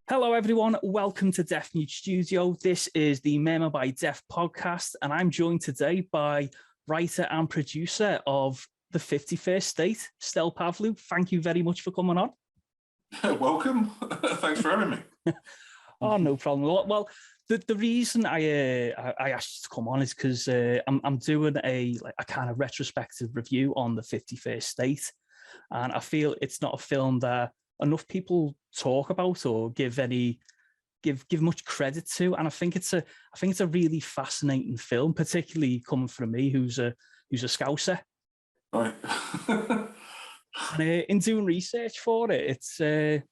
Hello, everyone. Welcome to Deaf Mute Studio. This is the Memo by Deaf podcast, and I'm joined today by writer and producer of The 51st State, Stel Pavlou. Thank you very much for coming on. Welcome. Thanks for having me. Oh, no problem. Well, the reason I asked you to come on is because I'm doing a kind of retrospective review on The 51st State, and I feel it's not a film that enough people talk about or give much credit to, and I think it's a really fascinating film, particularly coming from me, who's a Scouser. Right. And in doing research for it, you're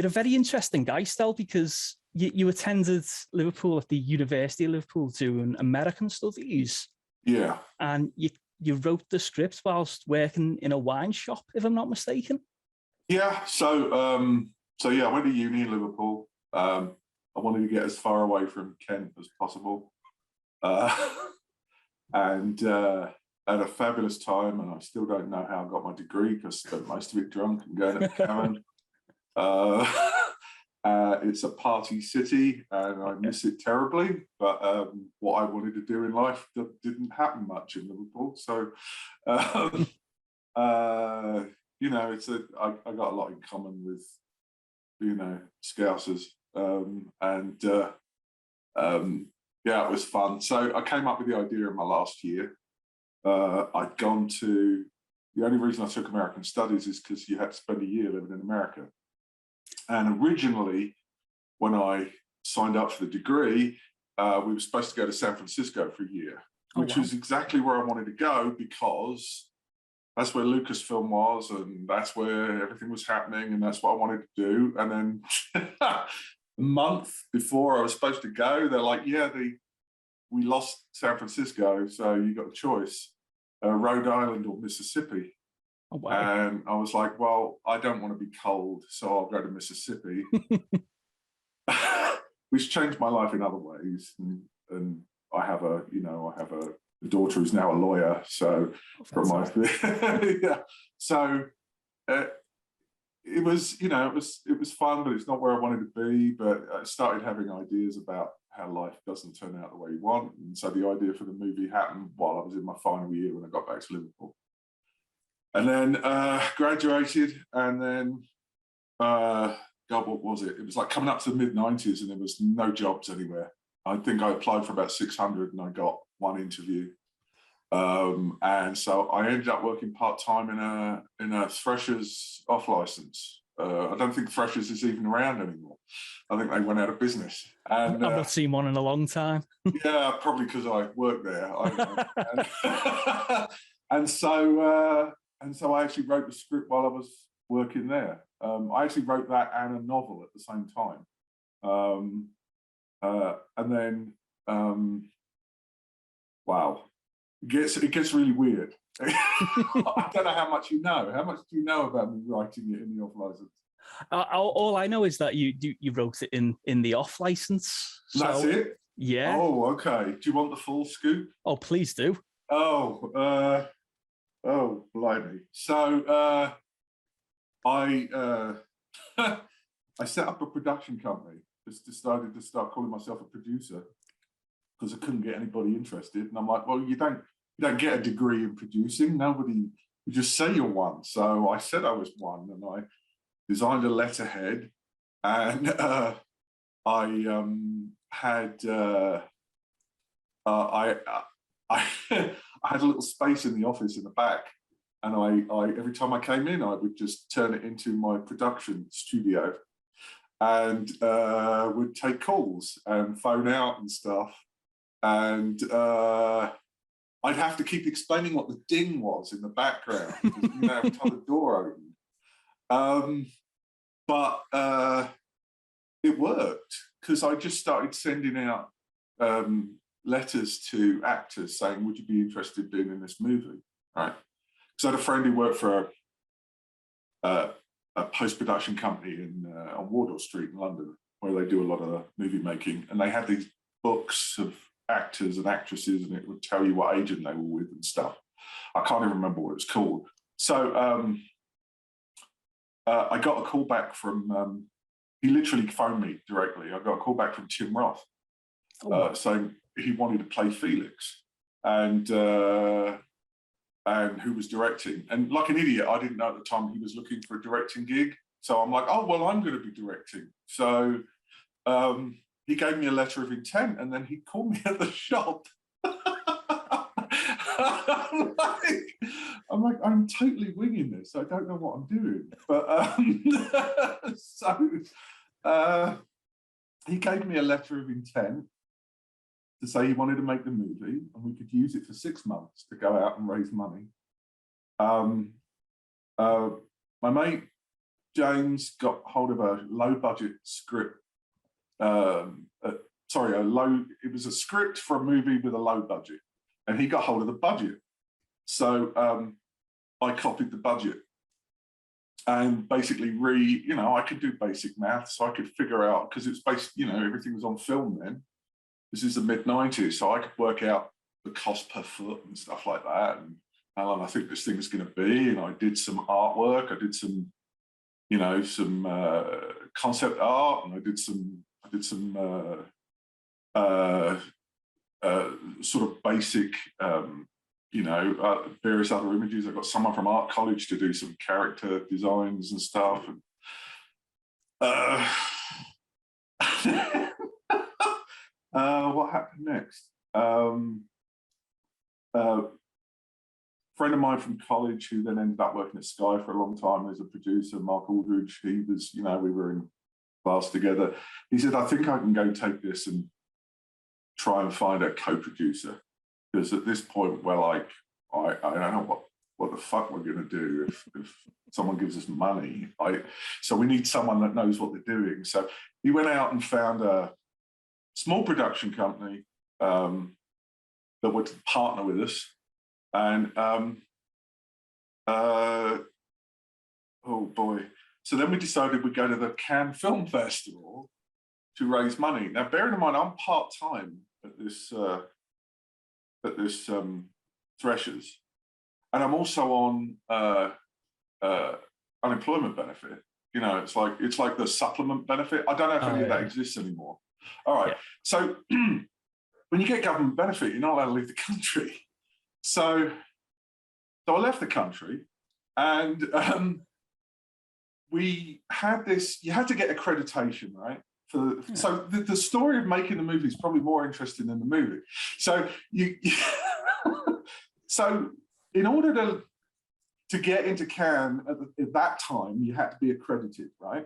a very interesting guy, Stel, because you attended Liverpool at the University of Liverpool doing American studies. Yeah. And you wrote the script whilst working in a wine shop, if I'm not mistaken. Yeah. So I went to uni in Liverpool. I wanted to get as far away from Kent as possible, and had a fabulous time. And I still don't know how I got my degree because I spent most of it drunk and going at the Cavern. It's a party city, and I miss it terribly. But what I wanted to do in life didn't happen much in Liverpool. So. I got a lot in common with, Scousers, it was fun. So I came up with the idea in my last year. I'd gone to, the only reason I took American Studies is because you had to spend a year living in America. And originally, when I signed up for the degree, we were supposed to go to San Francisco for a year, which was exactly where I wanted to go because that's where Lucasfilm was, and that's where everything was happening, and that's what I wanted to do. And then a month before I was supposed to go, they're like, we lost San Francisco, so you got a choice, Rhode Island or Mississippi. Oh, wow. And I was like, well, I don't want to be cold, so I'll go to Mississippi, which changed my life in other ways. And I have a daughter who's now a lawyer, so So it was fun, but it's not where I wanted to be. But I started having ideas about how life doesn't turn out the way you want, and so the idea for the movie happened while I was in my final year when I got back to Liverpool, and then graduated, and then God, what was it? It was like coming up to the mid-90s, and there was no jobs anywhere. I think I applied for about 600 and I got one interview. And so I ended up working part-time in a Threshers off license. I don't think Threshers is even around anymore. I think they went out of business. And I've not seen one in a long time. Yeah, probably because I worked there. And so I actually wrote the script while I was working there. I actually wrote that and a novel at the same time. And then, wow, it gets really weird. I don't know how much you know. How much do you know about me writing it in the off license? All I know is that you wrote it in the off license. So, that's it? Yeah. Oh, okay. Do you want the full scoop? Oh, please do. Oh, blimey. So I set up a production company. Just decided to start calling myself a producer because I couldn't get anybody interested. And I'm like, well, you don't get a degree in producing. You just say you're one. So I said I was one, and I designed a letterhead, and I had a little space in the office in the back, and I every time I came in, I would just turn it into my production studio, and would take calls and phone out and stuff. And I'd have to keep explaining what the ding was in the background because, every time the door opened. But it worked because I just started sending out letters to actors saying, would you be interested in being in this movie? Right. Because I had a friend who worked for a post-production company on Wardour Street in London, where they do a lot of movie making, and they had these books of actors and actresses, and it would tell you what agent they were with and stuff. I can't even remember what it was called. So I got a call back from, he literally phoned me directly. I got a call back from Tim Roth saying he wanted to play Felix, and who was directing. And like an idiot, I didn't know at the time he was looking for a directing gig. So I'm like, oh, well, I'm going to be directing. So he gave me a letter of intent, and then he called me at the shop. I'm like, I'm totally winging this. I don't know what I'm doing. But he gave me a letter of intent to say he wanted to make the movie, and we could use it for 6 months to go out and raise money. My mate James got hold of a low-budget script. It was a script for a movie with a low budget, and he got hold of the budget. So I copied the budget, and basically I could do basic maths, so I could figure out, because it's based, everything was on film then. This is the mid-90s, so I could work out the cost per foot and stuff like that, and how long I think this thing is going to be. And I did some artwork, I did some, some concept art, and I did some sort of basic, various other images. I got someone from art college to do some character designs and stuff. And, what happened next? Friend of mine from college, who then ended up working at Sky for a long time as a producer, Mark Aldridge, he was, we were in class together. He said, I think I can go take this and try and find a co-producer, because at this point, well, I don't know what the fuck we're going to do if someone gives us money. So we need someone that knows what they're doing. So he went out and found a small production company that would partner with us. And oh boy. So then we decided we'd go to the Cannes Film Festival to raise money. Now, bearing in mind, I'm part-time at this Threshers, and I'm also on unemployment benefit. It's like the supplement benefit. I don't know if any of that exists anymore. All right. Yeah. So when you get government benefit, you're not allowed to leave the country. So I left the country, and we had this. You had to get accreditation, right? So the story of making the movie is probably more interesting than the movie. So so in order to get into Cannes at that time, you had to be accredited, right?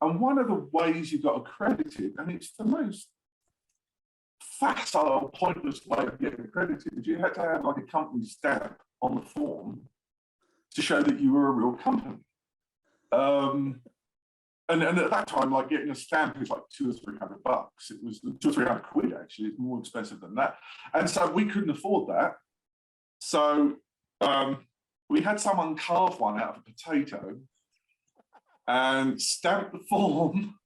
And one of the ways you got accredited, and it's the most facile, pointless way of getting accredited, is you had to have like a company stamp on the form to show that you were a real company. And at that time, like getting a stamp was like $200 or $300. It was £200 or £300 actually. It's more expensive than that. And so we couldn't afford that. So we had someone carve one out of a potato and stamp the form,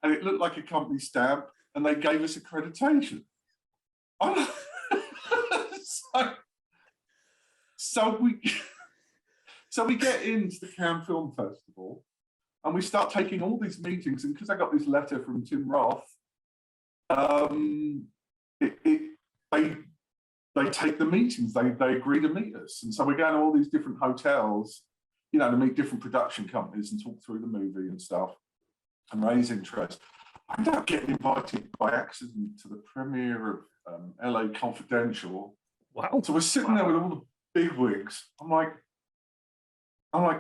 and it looked like a company stamp, and they gave us accreditation. So we get into the Cannes Film Festival, and we start taking all these meetings. And because I got this letter from Tim Roth, they take the meetings. They agree to meet us, and so we're going to all these different hotels, to meet different production companies and talk through the movie and stuff, and raise interest. I ended up getting invited by accident to the premiere of LA Confidential. Wow! So we're sitting there with all the bigwigs. I'm like,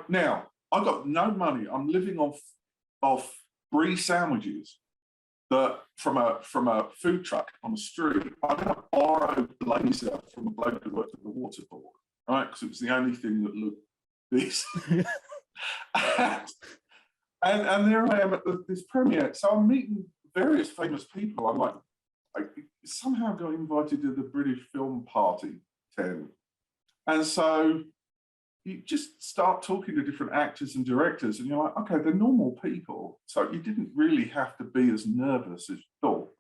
now I've got no money. I'm living off brie sandwiches that from a food truck on the street. I'm going to borrow a blazer from a bloke who worked at the water board, right? Because it was the only thing that looked decent. And there I am at this premiere. So I'm meeting various famous people. I'm like, I somehow got invited to the British Film Party 10. And so you just start talking to different actors and directors, and you're like, okay, they're normal people. So you didn't really have to be as nervous as you thought.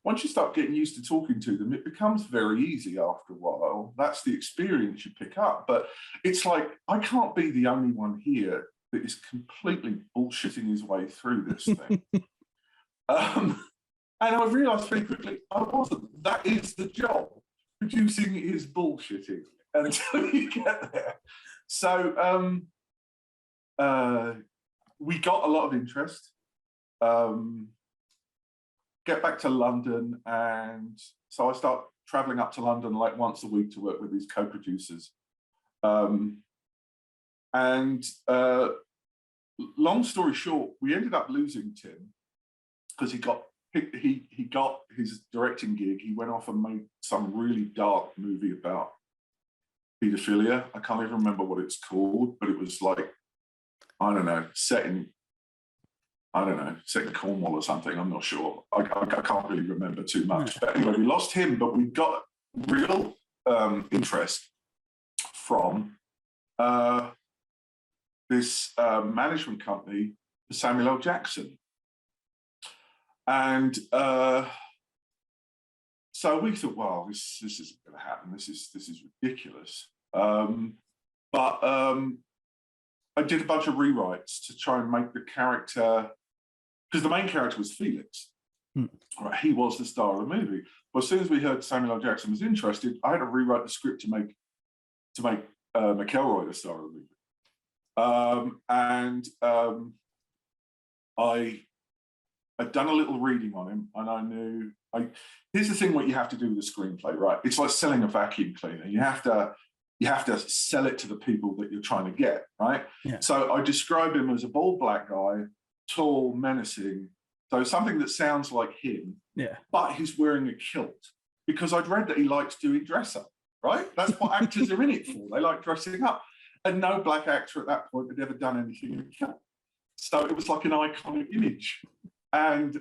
once you start getting used to talking to them, it becomes very easy after a while. That's the experience you pick up. But it's like, I can't be the only one here that is completely bullshitting his way through this thing. And I realised very quickly, I wasn't. That is the job. Producing is bullshitting until you get there. So we got a lot of interest. Get back to London, and so I start traveling up to London like once a week to work with these co-producers. Long story short, we ended up losing Tim because he got his directing gig. He went off and made some really dark movie about paedophilia. I can't even remember what it's called, but it was like, I don't know, set in Cornwall or something. I'm not sure. I can't really remember too much. But anyway, we lost him, but we got real interest from this management company, Samuel L. Jackson. And so we thought, well, this isn't going to happen. This is ridiculous. But I did a bunch of rewrites to try and make the character, because the main character was Felix. Right, he was the star of the movie. Well, as soon as we heard Samuel L. Jackson was interested, I had to rewrite the script to make McElroy the star of the movie. I'd done a little reading on him, and I knew. Here's the thing: what you have to do with a screenplay, right? It's like selling a vacuum cleaner. You have to sell it to the people that you're trying to get, right? Yeah. So I described him as a bald black guy, tall, menacing. So something that sounds like him, yeah. But he's wearing a kilt, because I'd read that he likes doing dress up, right? That's what actors are in it for. They like dressing up. And no black actor at that point had ever done anything in a kilt. So it was like an iconic image. And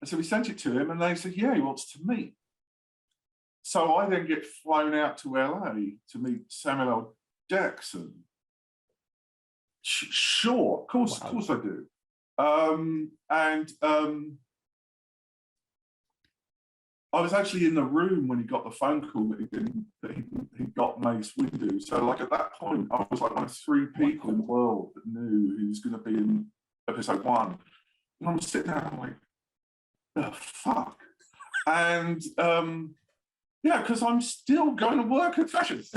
so we sent it to him, and they said, yeah, he wants to meet. So I then get flown out to LA to meet Samuel L. Jackson. Sure, of course I do. I was actually in the room when he got the phone call that he got Mace Windu. So like at that point, I was like one of 3 people in the world that knew he was going to be in episode 1. And I'm sitting there, I'm like, the fuck? And yeah, because I'm still going to work at Fashions.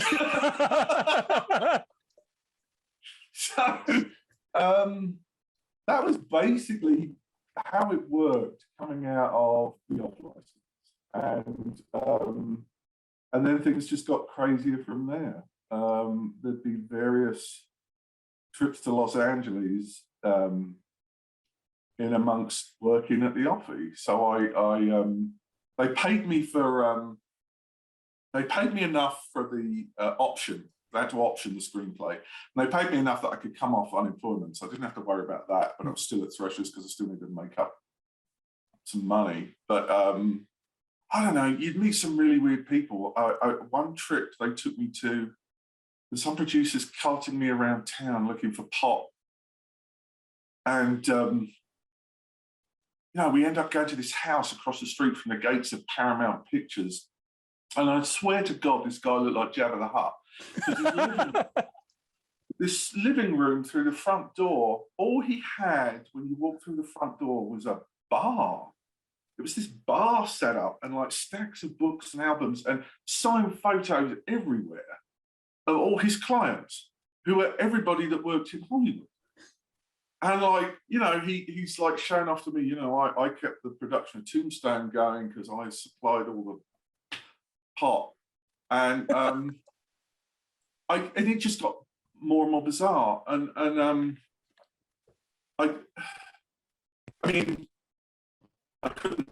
So that was basically how it worked coming out of the off-license. And then things just got crazier from there. There'd be various trips to Los Angeles in amongst working at the office. So they paid me enough for the option. They had to option the screenplay. And they paid me enough that I could come off unemployment. So I didn't have to worry about that, but I was still at Threshers because I still needed to make up some money. But I don't know, you'd meet some really weird people. One trip they took me to, some producers carting me around town looking for pot. And we end up going to this house across the street from the gates of Paramount Pictures. And I swear to God, this guy looked like Jabba the Hutt. This living room through the front door, all he had when you walked through the front door was a bar. It was this bar set up and like stacks of books and albums and signed photos everywhere of all his clients, who were everybody that worked in Hollywood. And like, he's like showing off to me, I kept the production of Tombstone going because I supplied all the pot. And and it just got more and more bizarre. And I mean, I couldn't,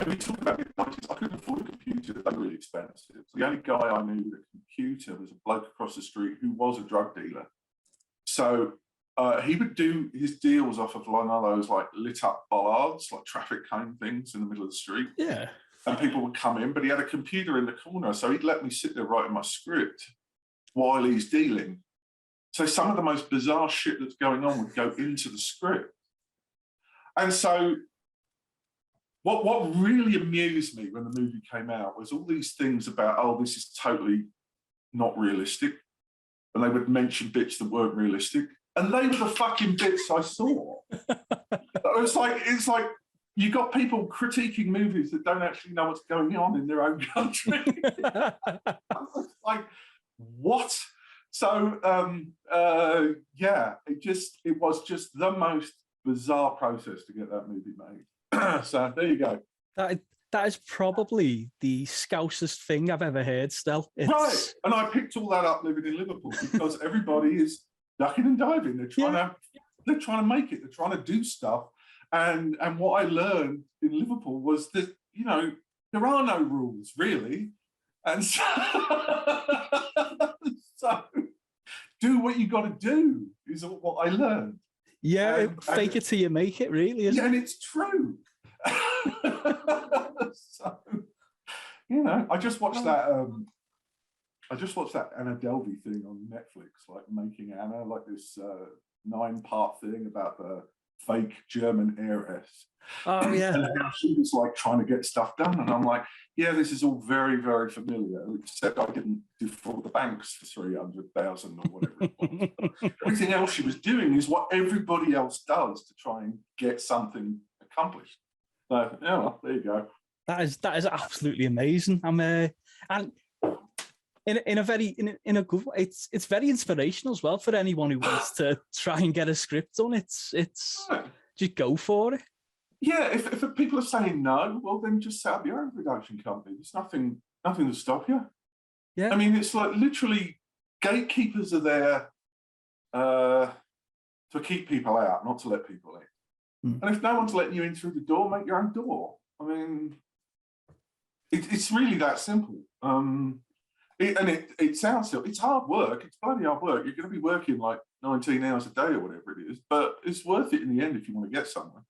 we talk about the 90s, I couldn't afford a computer, they were really expensive. The only guy I knew with a computer was a bloke across the street who was a drug dealer. So he would do his deals off of one of those like lit up bollards, like traffic cone things in the middle of the street. Yeah. And people would come in, but he had a computer in the corner, so he'd let me sit there writing my script while he's dealing. So some of the most bizarre shit that's going on would go into the script. And so what really amused me when the movie came out was all these things about, oh, this is totally not realistic. And they would mention bits that weren't realistic. And they were the fucking bits I saw. It's like you got people critiquing movies that don't actually know what's going on in their own country. Like, what? So yeah, it was just the most bizarre process to get that movie made. So there you go. That is probably the scousest thing I've ever heard, Stel. Right. And I picked all that up living in Liverpool because everybody is ducking and diving. They're trying to make it. They're trying to do stuff. And what I learned in Liverpool was that, you know, there are no rules really. And so, so do what you got to do is what I learned. Yeah, fake it till you make it, really, isn't it? And it's true. So, you know, I just watched that Anna Delvey thing on Netflix, like Making Anna, like this 9-part thing about the fake German heiress. Oh yeah. And how she was like trying to get stuff done, and I'm like, yeah, this is all very, very familiar, except I didn't defraud the banks for 300,000 or whatever it was. Everything else she was doing is what everybody else does to try and get something accomplished. So yeah, well, there you go. That is absolutely amazing. And in a good way, it's very inspirational as well for anyone who wants to try and get a script done. It's just go for it. Yeah, if people are saying no, well then just set up your own production company. There's nothing to stop you. Yeah, I mean, it's like literally gatekeepers are there to keep people out, not to let people in. And if no one's letting you in through the door, make your own door. I mean, it's really that simple. It sounds silly. It's hard work. It's bloody hard work. You're going to be working like 19 hours a day or whatever it is, but it's worth it in the end if you want to get somewhere.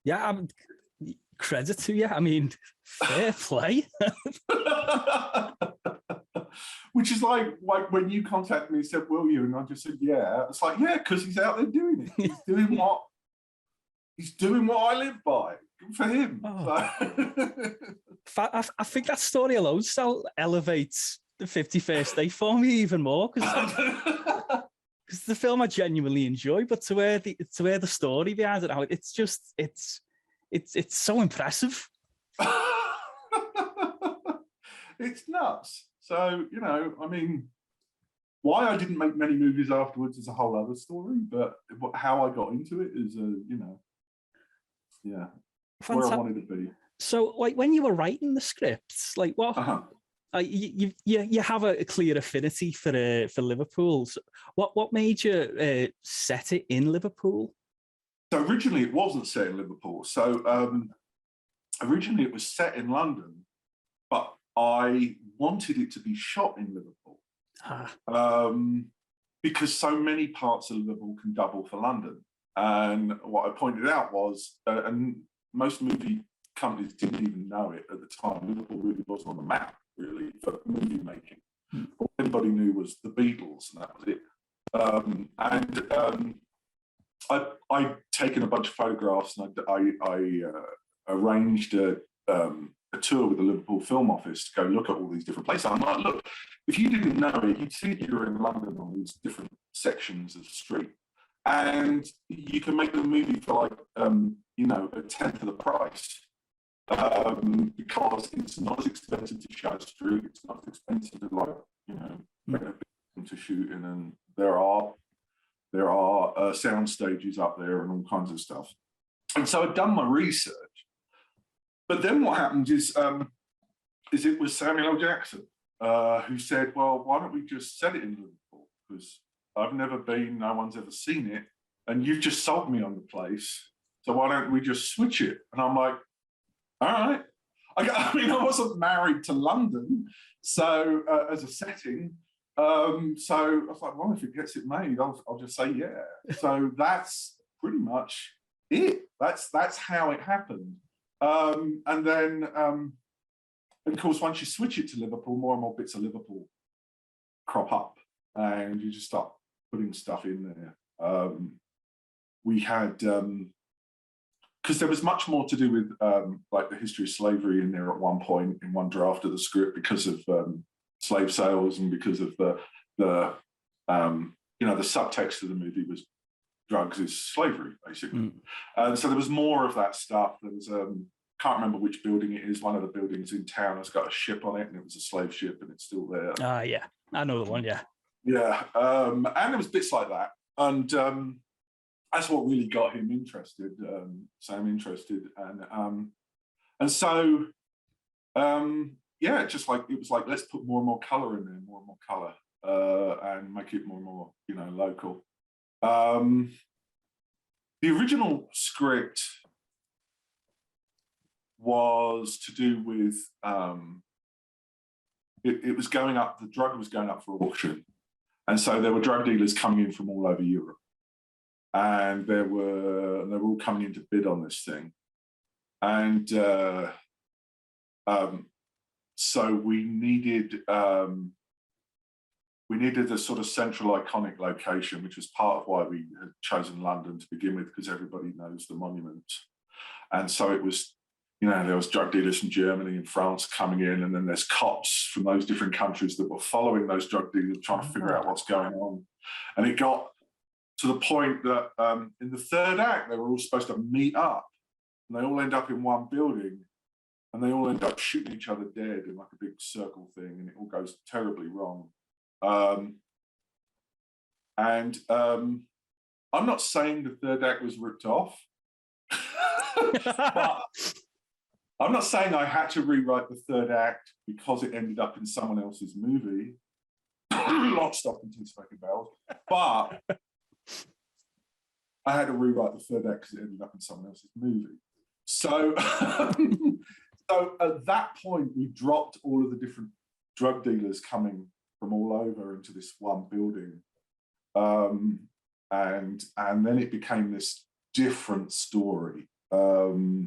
Yeah, credit to you. I mean, fair play. Which is like when you contacted me and said, will you? And I just said, yeah. It's like, yeah, because he's out there doing it. He's doing what I live by. Good for him. Oh. I think that story alone elevates the 51st Day for me even more, because the film I genuinely enjoy, but to hear the story behind it now, it's so impressive. It's nuts. So, you know, I mean, why I didn't make many movies afterwards is a whole other story, but how I got into it is, you know, yeah, where I wanted to be. So, like, when you were writing the scripts, like, what? You have a clear affinity for Liverpool. So what made you set it in Liverpool? So originally it wasn't set in Liverpool. So originally it was set in London, but I wanted it to be shot in Liverpool because so many parts of Liverpool can double for London. And what I pointed out was, and most movie companies didn't even know it at the time, Liverpool really wasn't on the map, really, for movie making. All anybody knew was the Beatles, and that was it. I'd taken a bunch of photographs, and I arranged a tour with the Liverpool Film Office to go look at all these different places. I'm like, look, if you didn't know it, you'd think you were in London on these different sections of the street. And you can make the movie for like, you know, a tenth of the price. Because it's not as expensive to show street, it's not as expensive to, like, you know, to shoot in, and there are sound stages up there and all kinds of stuff. And so I'd done my research, but then what happened is it was Samuel L. Jackson who said, well, why don't we just set it in Liverpool, because I've never been, no one's ever seen it, and you've just sold me on the place, so why don't we just switch it? And I'm like, all right. I mean, I wasn't married to London, so as a setting, so I was like, well, if it gets it made, I'll just say yeah. So that's pretty much it. That's how it happened. And then, of course, once you switch it to Liverpool, more and more bits of Liverpool crop up, and you just start putting stuff in there. We had because there was much more to do with like the history of slavery in there at one point in one draft of the script, because of slave sales and because of the you know, the subtext of the movie was drugs is slavery, basically. So there was more of that stuff. There was can't remember which building it is. One of the buildings in town has got a ship on it, and it was a slave ship, and it's still there. Yeah, I know the one. Yeah, yeah, and there was bits like that, and that's what really got him interested. Sam interested, and so yeah, just like it was like, let's put more and more color in there, more and more color, and make it more and more, you know, local. The original script was to do with it was going up, the drug was going up for auction, and so there were drug dealers coming in from all over Europe, and they were all coming in to bid on this thing, and so we needed a sort of central iconic location, which was part of why we had chosen London to begin with, because everybody knows the monument. And so it was, you know, there was drug dealers from Germany and France coming in, and then there's cops from those different countries that were following those drug dealers, trying to figure out what's going on. And it got to the point that in the third act, they were all supposed to meet up, and they all end up in one building, and they all end up shooting each other dead in like a big circle thing, and it all goes terribly wrong. I'm not saying the third act was ripped off, but I'm not saying I had to rewrite the third act because it ended up in someone else's movie. Lock, stock, and two smoking barrels. But I had to rewrite the third act because it ended up in someone else's movie. So, so at that point, we dropped all of the different drug dealers coming from all over into this one building. And then it became this different story. But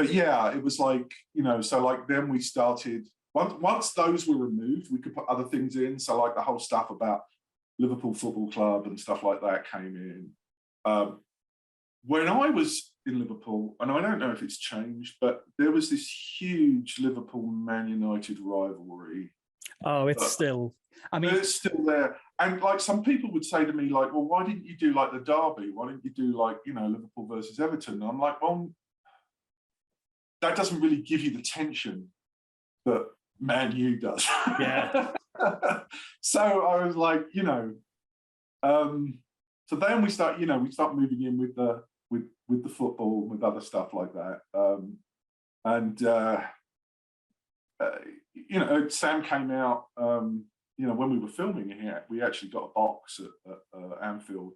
yeah, it was like, you know, so like then we started, once those were removed, we could put other things in. So like the whole stuff about Liverpool Football Club and stuff like that came in. When I was in Liverpool, and I don't know if it's changed, but there was this huge Liverpool-Man United rivalry. Oh, it's still, I mean, it's still there. And like some people would say to me, like, well, why didn't you do like the derby? Why didn't you do like, you know, Liverpool versus Everton? And I'm like, well, that doesn't really give you the tension that Man U does. Yeah. So I was like, you know, so then we start moving in with the football, with other stuff like that. You know, Sam came out, you know, when we were filming here, we actually got a box at Anfield,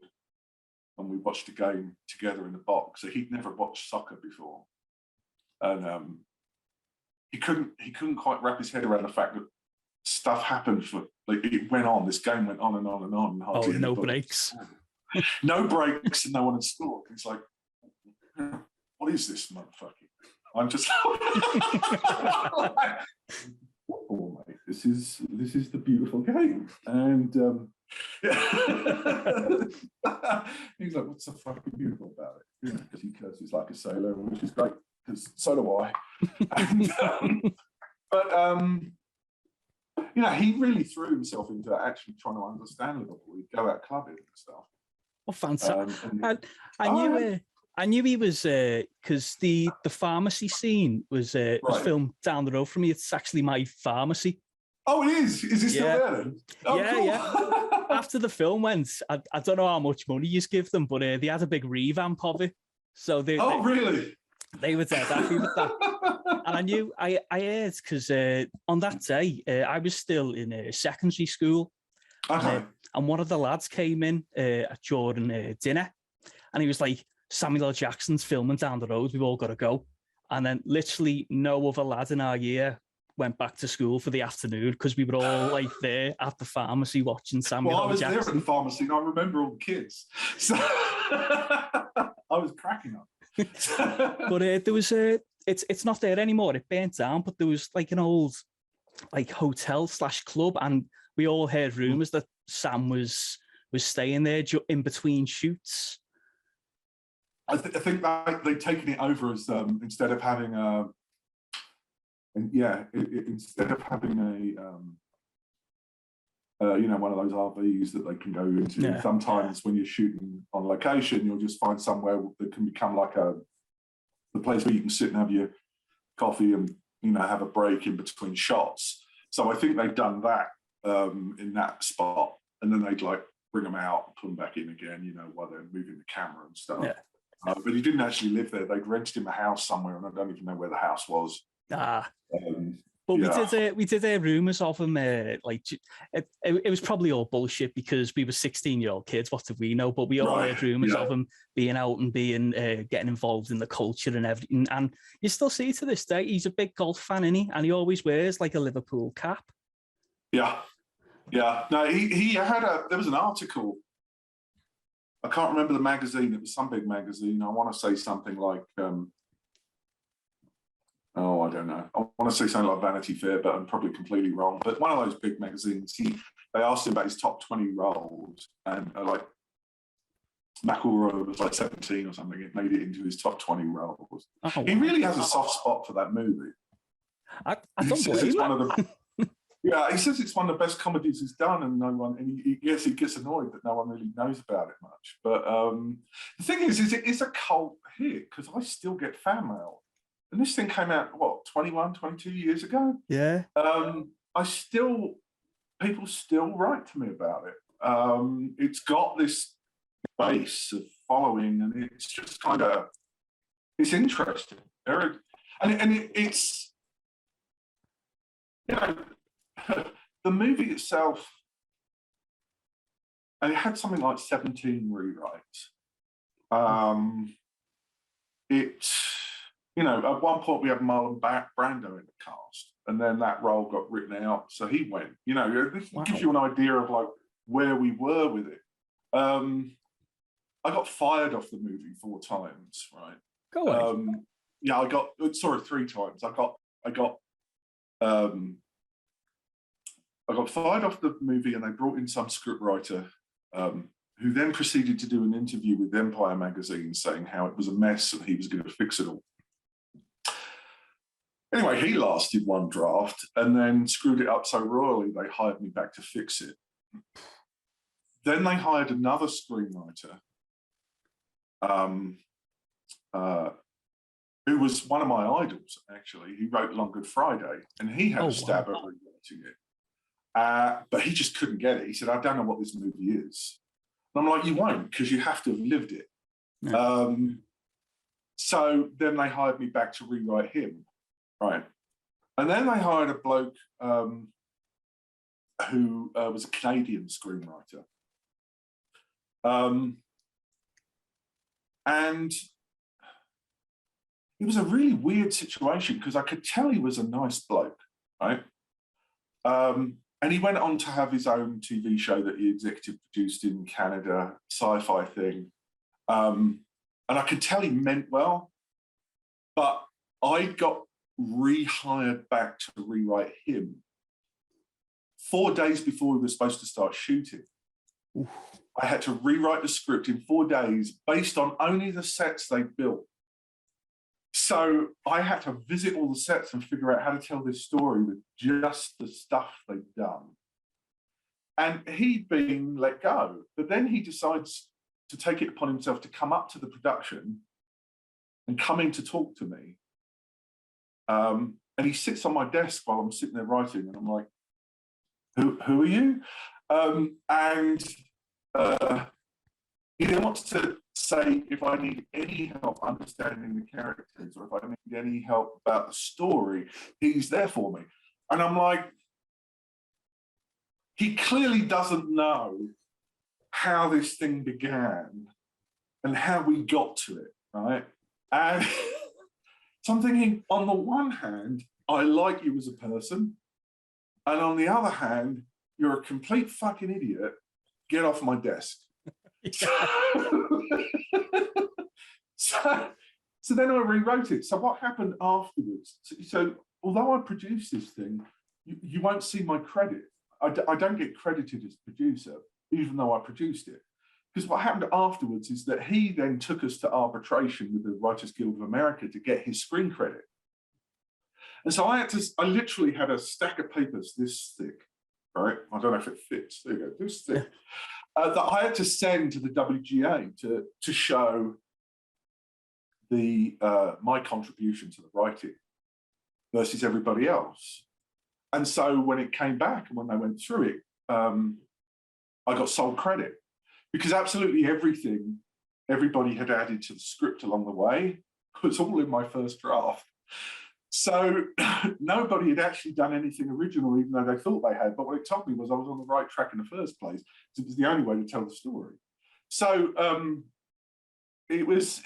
and we watched a game together in the box. So he'd never watched soccer before, and he couldn't quite wrap his head around the fact that stuff happened for, like, it went on. This game went on and on and on. Oh, no breaks. No breaks, and no one had scored. It's like, what is this motherfucking? I'm just oh, mate, this is the beautiful game. And he's like, what's so fucking beautiful about it? You know, because he curses like a sailor, which is great, because so do I. And, but you know, he really threw himself into actually trying to understand Liverpool. He'd go out clubbing and stuff. Oh, fantastic! I knew he was, because the pharmacy scene was filmed down the road from me. It's actually my pharmacy. Oh, it is? Is it still there then? Oh, yeah, cool. Yeah. After the film went, I don't know how much money you give them, but they had a big revamp of it. So really? They were dead happy with that. And I knew, I heard, because on that day, I was still in secondary school. Okay. And one of the lads came in during dinner, and he was like, Samuel L. Jackson's filming down the road, we've all got to go. And then literally no other lad in our year went back to school for the afternoon, because we were all like there at the pharmacy watching Samuel L. Jackson. Well, I was there at the pharmacy, and I remember all the kids. So I was cracking up. But there was it's not there anymore. It burnt down, but there was like an old like hotel / club, and we all heard rumours that Sam was staying there in between shoots. I think that they've taken it over as instead of having instead of having one of those RVs that they can go into. Yeah. Sometimes when you're shooting on location, you'll just find somewhere that can become like the place where you can sit and have your coffee and have a break in between shots. So I think they've done that in that spot, and then they'd like bring them out and put them back in again, while they're moving the camera and stuff. Yeah. But he didn't actually live there. They'd rented him a house somewhere, and I don't even know where the house was. But we did hear rumours of him. It was probably all bullshit because we were 16-year-old kids. What did we know? But we all heard rumours of him being out and getting involved in the culture and everything. And you still see to this day, he's a big golf fan, isn't he? And he always wears like a Liverpool cap. Yeah. No, he had there was an article. I can't remember the magazine. It was some big magazine. I want to say something like. I don't know. I want to say something like Vanity Fair, but I'm probably completely wrong. But one of those big magazines, they asked him about his top 20 roles, and like McElroy was like 17 or something. It made it into his top 20 roles. He really has a soft spot for that movie. I don't blame him. Yeah, he says it's one of the best comedies he's done, and no one. And he gets annoyed that no one really knows about it much. But the thing is it is a cult hit because I still get fan mail. And this thing came out, 21, 22 years ago? Yeah. People still write to me about it. It's got this base of following, and it's just it's interesting. It's, the movie itself, and it had something like 17 rewrites. At one point we had Marlon Brando in the cast, and then that role got written out, so he went. This gives you an idea of like where we were with it. I got fired off the movie 4 times, right? Go on. Yeah, 3 times. I got fired off the movie, and they brought in some scriptwriter who then proceeded to do an interview with Empire magazine saying how it was a mess and he was going to fix it all. Anyway, he lasted 1 draft and then screwed it up so royally they hired me back to fix it. Then they hired another screenwriter who was one of my idols, actually. He wrote Long Good Friday, and he had a stab at rewriting it. But he just couldn't get it. He said, I don't know what this movie is. And I'm like, you won't, because you have to have lived it. Yeah. So then they hired me back to rewrite him. Right. And then they hired a bloke who was a Canadian screenwriter. And it was a really weird situation because I could tell he was a nice bloke, right? And he went on to have his own TV show that he executive produced in Canada, sci-fi thing. And I could tell he meant well, but I got rehired back to rewrite him 4 days before we were supposed to start shooting. Oof. I had to rewrite the script in 4 days based on only the sets they built. So I had to visit all the sets and figure out how to tell this story with just the stuff they'd done. And he'd been let go, but then he decides to take it upon himself to come up to the production and come in to talk to me. And he sits on my desk while I'm sitting there writing, and I'm like, who are you? He then wants to say if I need any help understanding the characters or if I need any help about the story, he's there for me. And I'm like, he clearly doesn't know how this thing began and how we got to it, right? And so I'm thinking, on the one hand, I like you as a person, and on the other hand, you're a complete fucking idiot. Get off my desk. So then I rewrote it. So what happened afterwards? So although I produced this thing, you won't see my credit. I don't get credited as producer, even though I produced it, because what happened afterwards is that he then took us to arbitration with the Writers Guild of America to get his screen credit. And so I literally had a stack of papers this thick, right? I don't know if it fits. There you go, this thick. That I had to send to the WGA to show my contribution to the writing versus everybody else. And so when it came back and when they went through it, I got sole credit because absolutely everything everybody had added to the script along the way was all in my first draft. So nobody had actually done anything original, even though they thought they had. But what it told me was I was on the right track in the first place. It was the only way to tell the story. So it was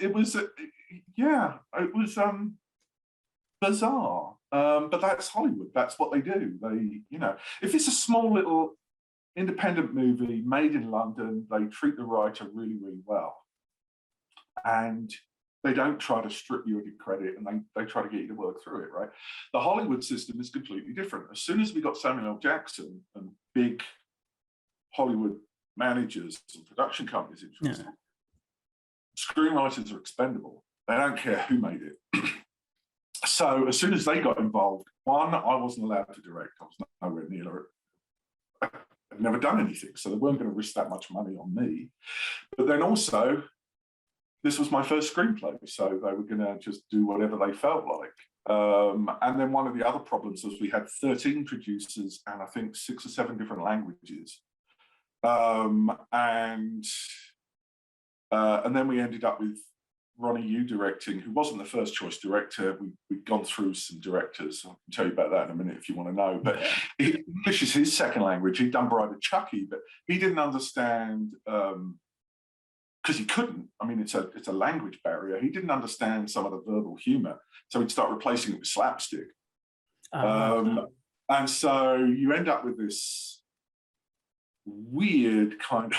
bizarre. But that's Hollywood. That's what they do. They, if it's a small little independent movie made in London, they treat the writer really, really well. And they don't try to strip you of your credit, and they try to get you to work through it, right? The Hollywood system is completely different. As soon as we got Samuel L. Jackson and big Hollywood managers and production companies interested, screenwriters are expendable. They don't care who made it. So as soon as they got involved, one, I wasn't allowed to direct. I was nowhere near it. I'd never done anything, so they weren't going to risk that much money on me. But then also, this was my first screenplay, so they were going to just do whatever they felt like. And then one of the other problems was we had 13 producers and I think 6 or 7 different languages. And then we ended up with Ronnie Yu directing, who wasn't the first choice director. We'd gone through some directors. I can tell you about that in a minute if you want to know. But English is his second language. He'd done Bride of Chucky, but he didn't understand... because he couldn't. I mean, it's a language barrier. He didn't understand some of the verbal humor, so he'd start replacing it with slapstick. And so you end up with this weird kind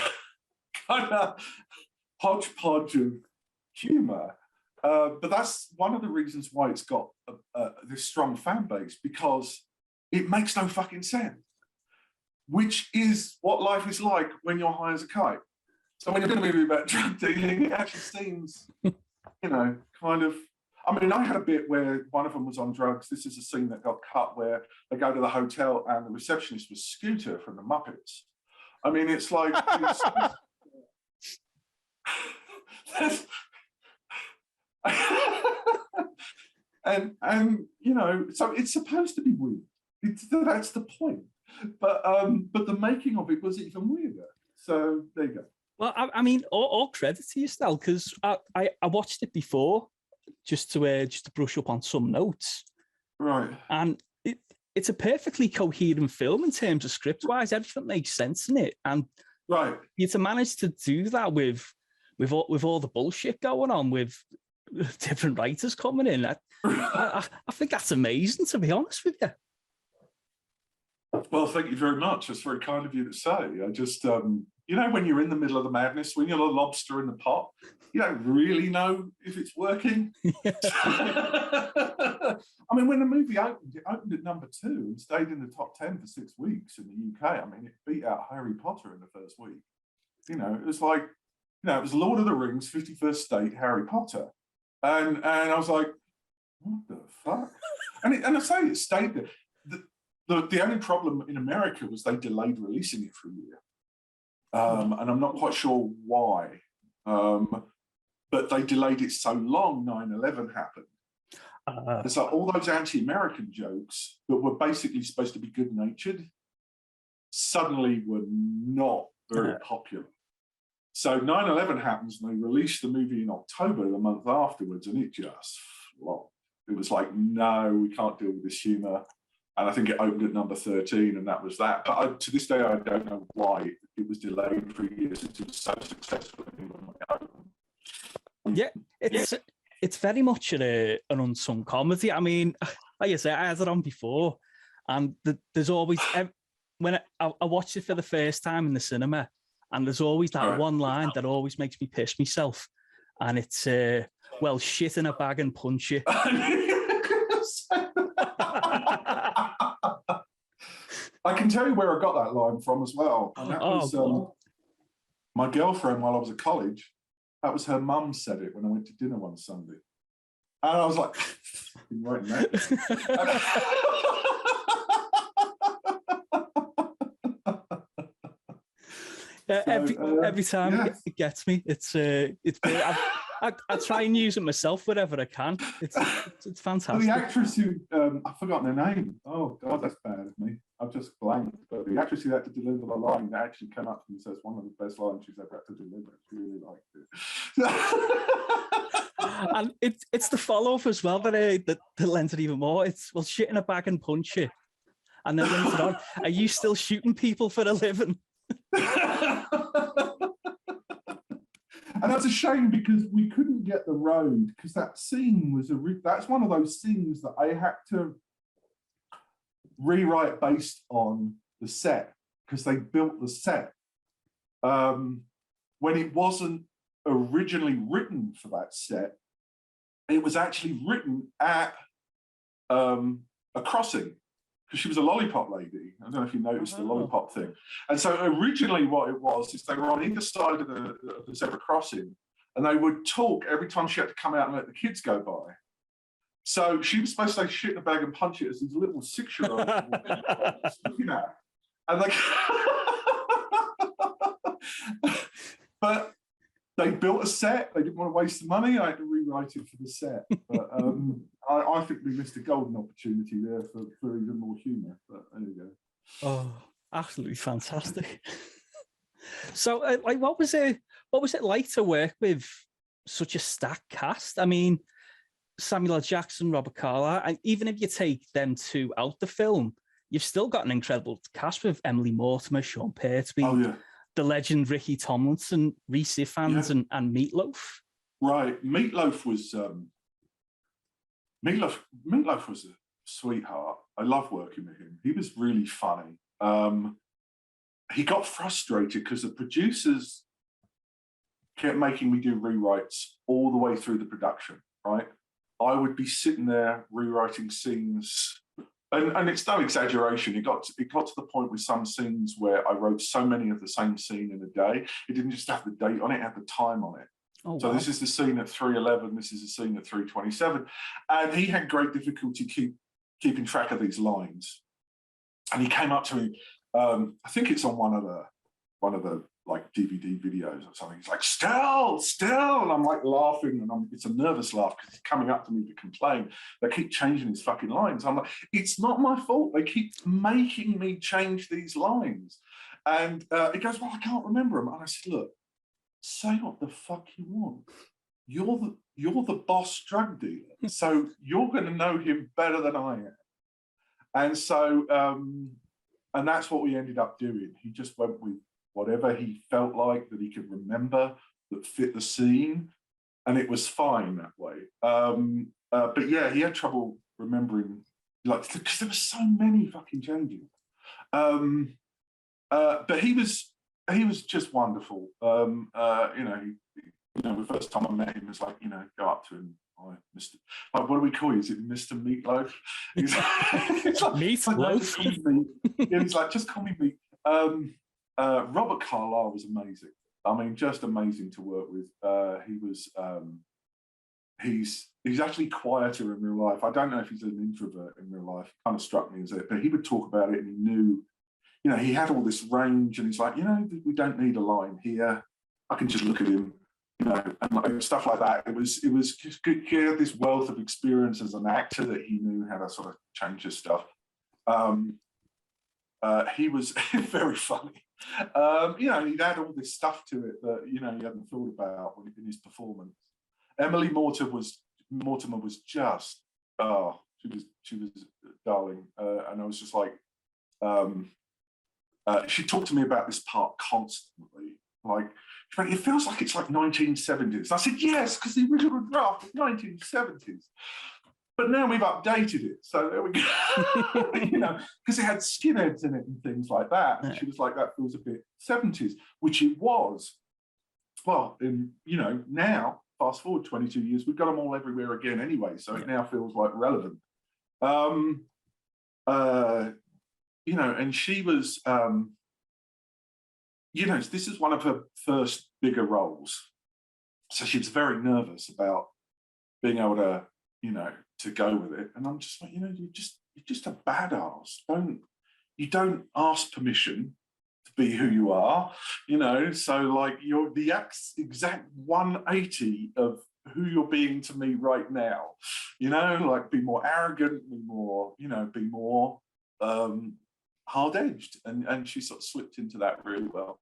of hodgepodge of humor. But that's one of the reasons why it's got this strong fan base, because it makes no fucking sense, which is what life is like when you're high as a kite. So when you're doing a movie about drug dealing, it actually seems, kind of... I mean, I had a bit where one of them was on drugs. This is a scene that got cut where they go to the hotel and the receptionist was Scooter from the Muppets. I mean, it's like... so it's supposed to be weird. That's the point. But the making of it was even weirder. So there you go. Well, I mean, all credit to you, Stel, because I watched it before just to brush up on some notes. Right. And it's a perfectly coherent film in terms of script-wise. Everything makes sense in it. And right, you to manage to do that with all the bullshit going on, with different writers coming in, I think that's amazing, to be honest with you. Well, thank you very much. That's very kind of you to say. I just, when you're in the middle of the madness, when you're a lobster in the pot, you don't really know if it's working. I mean, when the movie opened, it opened at number 2 and stayed in the top 10 for 6 weeks in the UK. I mean, it beat out Harry Potter in the first week. It was like, it was Lord of the Rings, 51st State, Harry Potter. And I was like, what the fuck? And I say it stayed there. The only problem in America was they delayed releasing it for a year. And I'm not quite sure why. But they delayed it so long, 9/11 happened. And so all those anti-American jokes that were basically supposed to be good-natured suddenly were not very popular. So 9/11 happens and they released the movie in October, the month afterwards, and it just flopped. It was like, no, we can't deal with this humor. And I think it opened at number 13, and that was that. But to this day, I don't know why it was delayed for years since it was so successful. Yeah, it's very much an unsung comedy. I mean, like I said, I had it on before, and there's always, when I watched it for the first time in the cinema, and there's always that one line that always makes me piss myself, and it's, well, shit in a bag and punch it. I can tell you where I got that line from as well. And that was My girlfriend, while I was at college, that was her mum said it when I went to dinner one Sunday. And I was like, been writing that. Every time it gets me. It's I try and use it myself wherever I can. It's fantastic. Well, the actress who I've forgotten her name. Oh God, that's bad of me. I've just blanked. But the actress who had to deliver the line that actually came up to me and says one of the best lines she's ever had to deliver. She really liked it. And it's the follow-up as well that lends it even more. It's, well, shit in a bag and punch it. And then later on, are you still shooting people for a living? And that's a shame because we couldn't get the road, because that scene was that's one of those scenes that I had to rewrite based on the set, because they built the set when it wasn't originally written for that set. It was actually written at a crossing, because she was a lollipop lady. I don't know if you noticed the lollipop thing. And so originally what it was is they were on either side of the zebra crossing, and they would talk every time she had to come out and let the kids go by. So she was supposed to say shit in a bag and punch it as these little 6-year-olds looking at her. And like, but they built a set. They didn't want to waste the money. I had to rewrite it for the set. But I think we missed a golden opportunity there for even more humour. But there you go. Oh, absolutely fantastic. So, like, what was it like to work with such a stacked cast? I mean, Samuel L. Jackson, Robert Carlyle, and even if you take them two out the film, you've still got an incredible cast with Emily Mortimer, Sean Pertwee, the legend Ricky Tomlinson, Rhys Ifans, and Meatloaf. Right, Meatloaf was a sweetheart. I love working with him. He was really funny. He got frustrated because the producers kept making me do rewrites all the way through the production. Right, I would be sitting there rewriting scenes. And it's no exaggeration. It got to the point with some scenes where I wrote so many of the same scene in a day. It didn't just have the date on it; it had the time on it. Oh, so wow. This is the scene at 3:11. This is the scene at 3:27, and he had great difficulty keeping track of these lines. And he came up to me. I think it's on one of the like DVD videos or something. He's like, Stel, and I'm like laughing, and it's a nervous laugh because he's coming up to me to complain. They keep changing his fucking lines. I'm like, it's not my fault. They keep making me change these lines. And he goes, well, I can't remember them. And I said, look, say what the fuck you want. You're the boss drug dealer, so you're going to know him better than I am. And so, and that's what we ended up doing. He just went with whatever he felt like that he could remember that fit the scene, and it was fine that way. But yeah, he had trouble remembering, like, because there were so many fucking changes. But he was just wonderful. The first time I met him, it was like, go up to him. Oh, Mr. Like, what do we call you? Is it Mr. Meatloaf? He's like, Meatloaf. He's like, just call me Meat. Robert Carlyle was amazing. I mean, just amazing to work with. He's actually quieter in real life. I don't know if he's an introvert in real life. Kind of struck me as it, but he would talk about it, and he knew, he had all this range, and he's like, we don't need a line here. I can just look at him, and stuff like that. It was just good. He had this wealth of experience as an actor that he knew how to sort of change his stuff. He was very funny. He'd add all this stuff to it that he hadn't thought about in his performance. Emily Mortimer was just she was darling, and I was just like, she talked to me about this part constantly. Like, it feels like it's like 1970s. I said yes, because the original draft was 1970s. But now we've updated it, so there we go. Because it had skinheads in it and things like that. And she was like, that feels a bit 70s, which it was. Well, now, fast forward 22 years, we've got them all everywhere again anyway, so it now feels like relevant. And she was, you know, this is one of her first bigger roles. So she was very nervous about being able to, you know, to go with it. And I'm just like, you know, you're just a badass. You don't ask permission to be who you are, you know. So like you're the exact 180 of who you're being to me right now, you know, like be more arrogant, be more, you know, be more hard-edged. And she sort of slipped into that really well.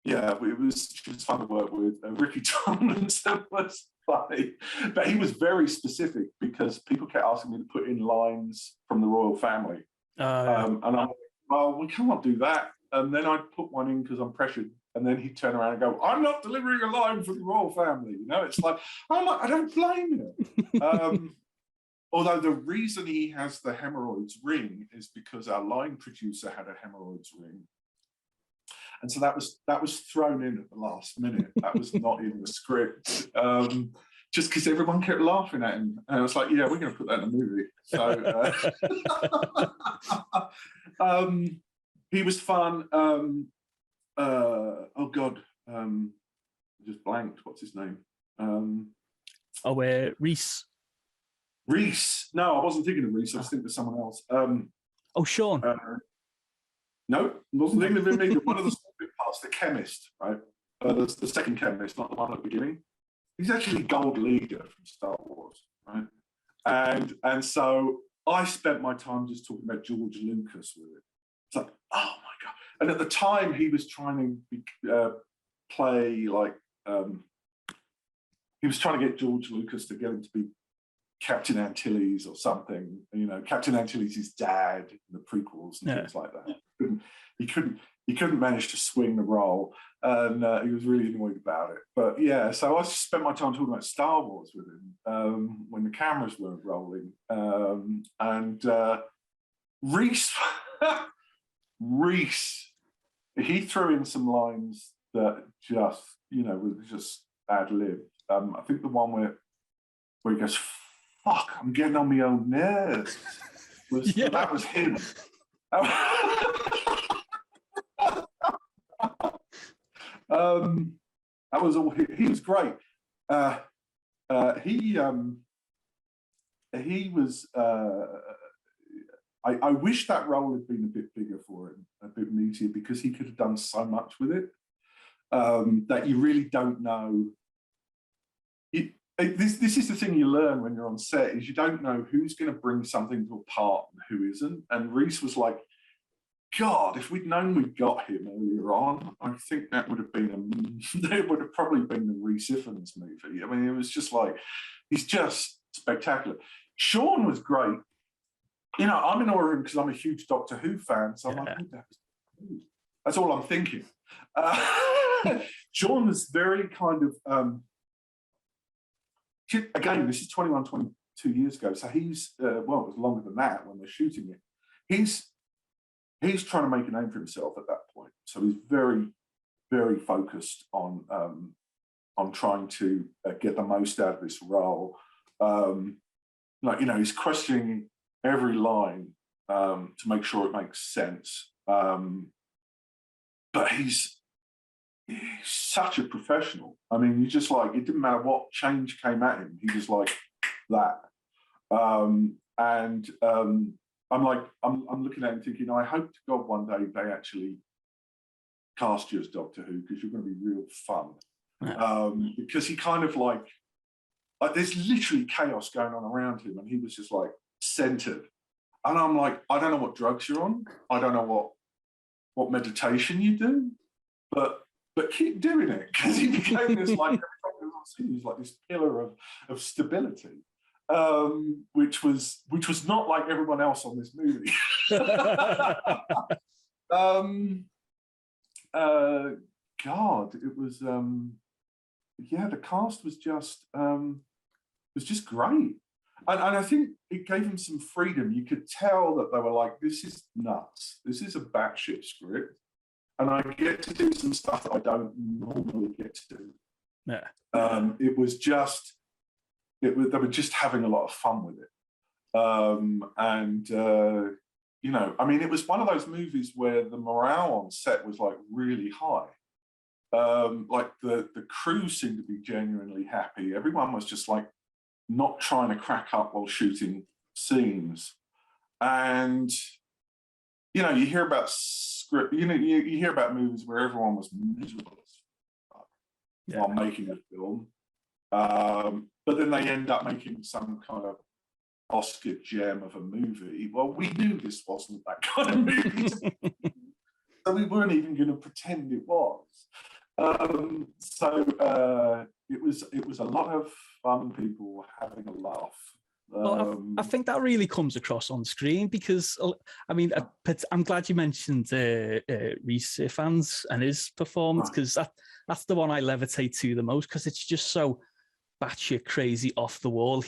Yeah, it was fun to work with. Ricky Tomlinson was funny, but he was very specific because people kept asking me to put in lines from the royal family. And I'm like, well, we can't do that. And then I'd put one in because I'm pressured. And then he'd turn around and go, I'm not delivering a line from the royal family. You know, it's like, I'm like, I don't blame you. Although the reason he has the hemorrhoids ring is because our line producer had a hemorrhoids ring. And so that was thrown in at the last minute. That was not in the script, just because everyone kept laughing at him. And I was like, yeah, we're going to put that in the movie. So he was fun. Oh God, just blanked. What's his name? Reese. Reese. No, I wasn't thinking of Reese. I was thinking of someone else. Sean. No, wasn't thinking of him either. One of the big parts, the chemist, right? The second chemist, not the one at the beginning. He's actually Gold Leader from Star Wars, right? And so I spent my time just talking about George Lucas with it. It's like, oh my God. And at the time, he was trying to play like, he was trying to get George Lucas to get him to be Captain Antilles or something, you know, Captain Antilles' dad in the prequels and things like that. He couldn't manage to swing the role, and he was really annoyed about it. But yeah, so I spent my time talking about Star Wars with him when the cameras weren't rolling. And Reese, he threw in some lines that just, you know, was just ad lib. I think the one where he goes, "Fuck, I'm getting on my own nerves." That was him. That was all. He was great. He was. I wish that role had been a bit bigger for him, a bit meatier, because he could have done so much with it that you really don't know. This is the thing you learn when you're on set, is you don't know who's going to bring something to a part and who isn't. And Reese was like, God, if we'd known we got him earlier on, I think that would have been it would have probably been the Reese Ifans movie. I mean, it was just like, he's just spectacular. Sean was great. You know, I'm in awe of him because I'm a huge Doctor Who fan. So I'm like, that's all I'm thinking. Sean was very kind of, again, this is 21, 22 years ago. So he's, well, it was longer than that when we're shooting it. He's trying to make a name for himself at that point. So he's very, very focused on trying to get the most out of this role. Like, you know, he's questioning every line to make sure it makes sense. But he's such a professional. I mean, you just like, it didn't matter what change came at him. He was like that. I'm like, I'm looking at him thinking, I hope to God one day they actually cast you as Doctor Who, because you're going to be real fun. Because he kind of like there's literally chaos going on around him, and he was just like centered. And I'm like, I don't know what drugs you're on. I don't know what meditation you do, but keep doing it, because he became this like, he was like this pillar of stability. Which was not like everyone else on this movie. God, it was the cast was just great, and I think it gave him some freedom. You could tell that they were like, this is nuts. This is a batshit script, and I get to do some stuff that I don't normally get to do. Yeah. It was just. They were just having a lot of fun with it. you know, I mean, it was one of those movies where the morale on set was like really high. Like the crew seemed to be genuinely happy. Everyone was just like not trying to crack up while shooting scenes. And, you know, you hear about script, you know, you hear about movies where everyone was miserable while making a film. But then they end up making some kind of Oscar gem of a movie. Well, we knew this wasn't that kind of movie, so we weren't even going to pretend it was. It was a lot of fun, people having a laugh. Well, I think that really comes across on screen because, I mean, I'm glad you mentioned Rhys Ifans and his performance, because that's the one I levitate to the most, because it's just so batshit crazy, off the wall.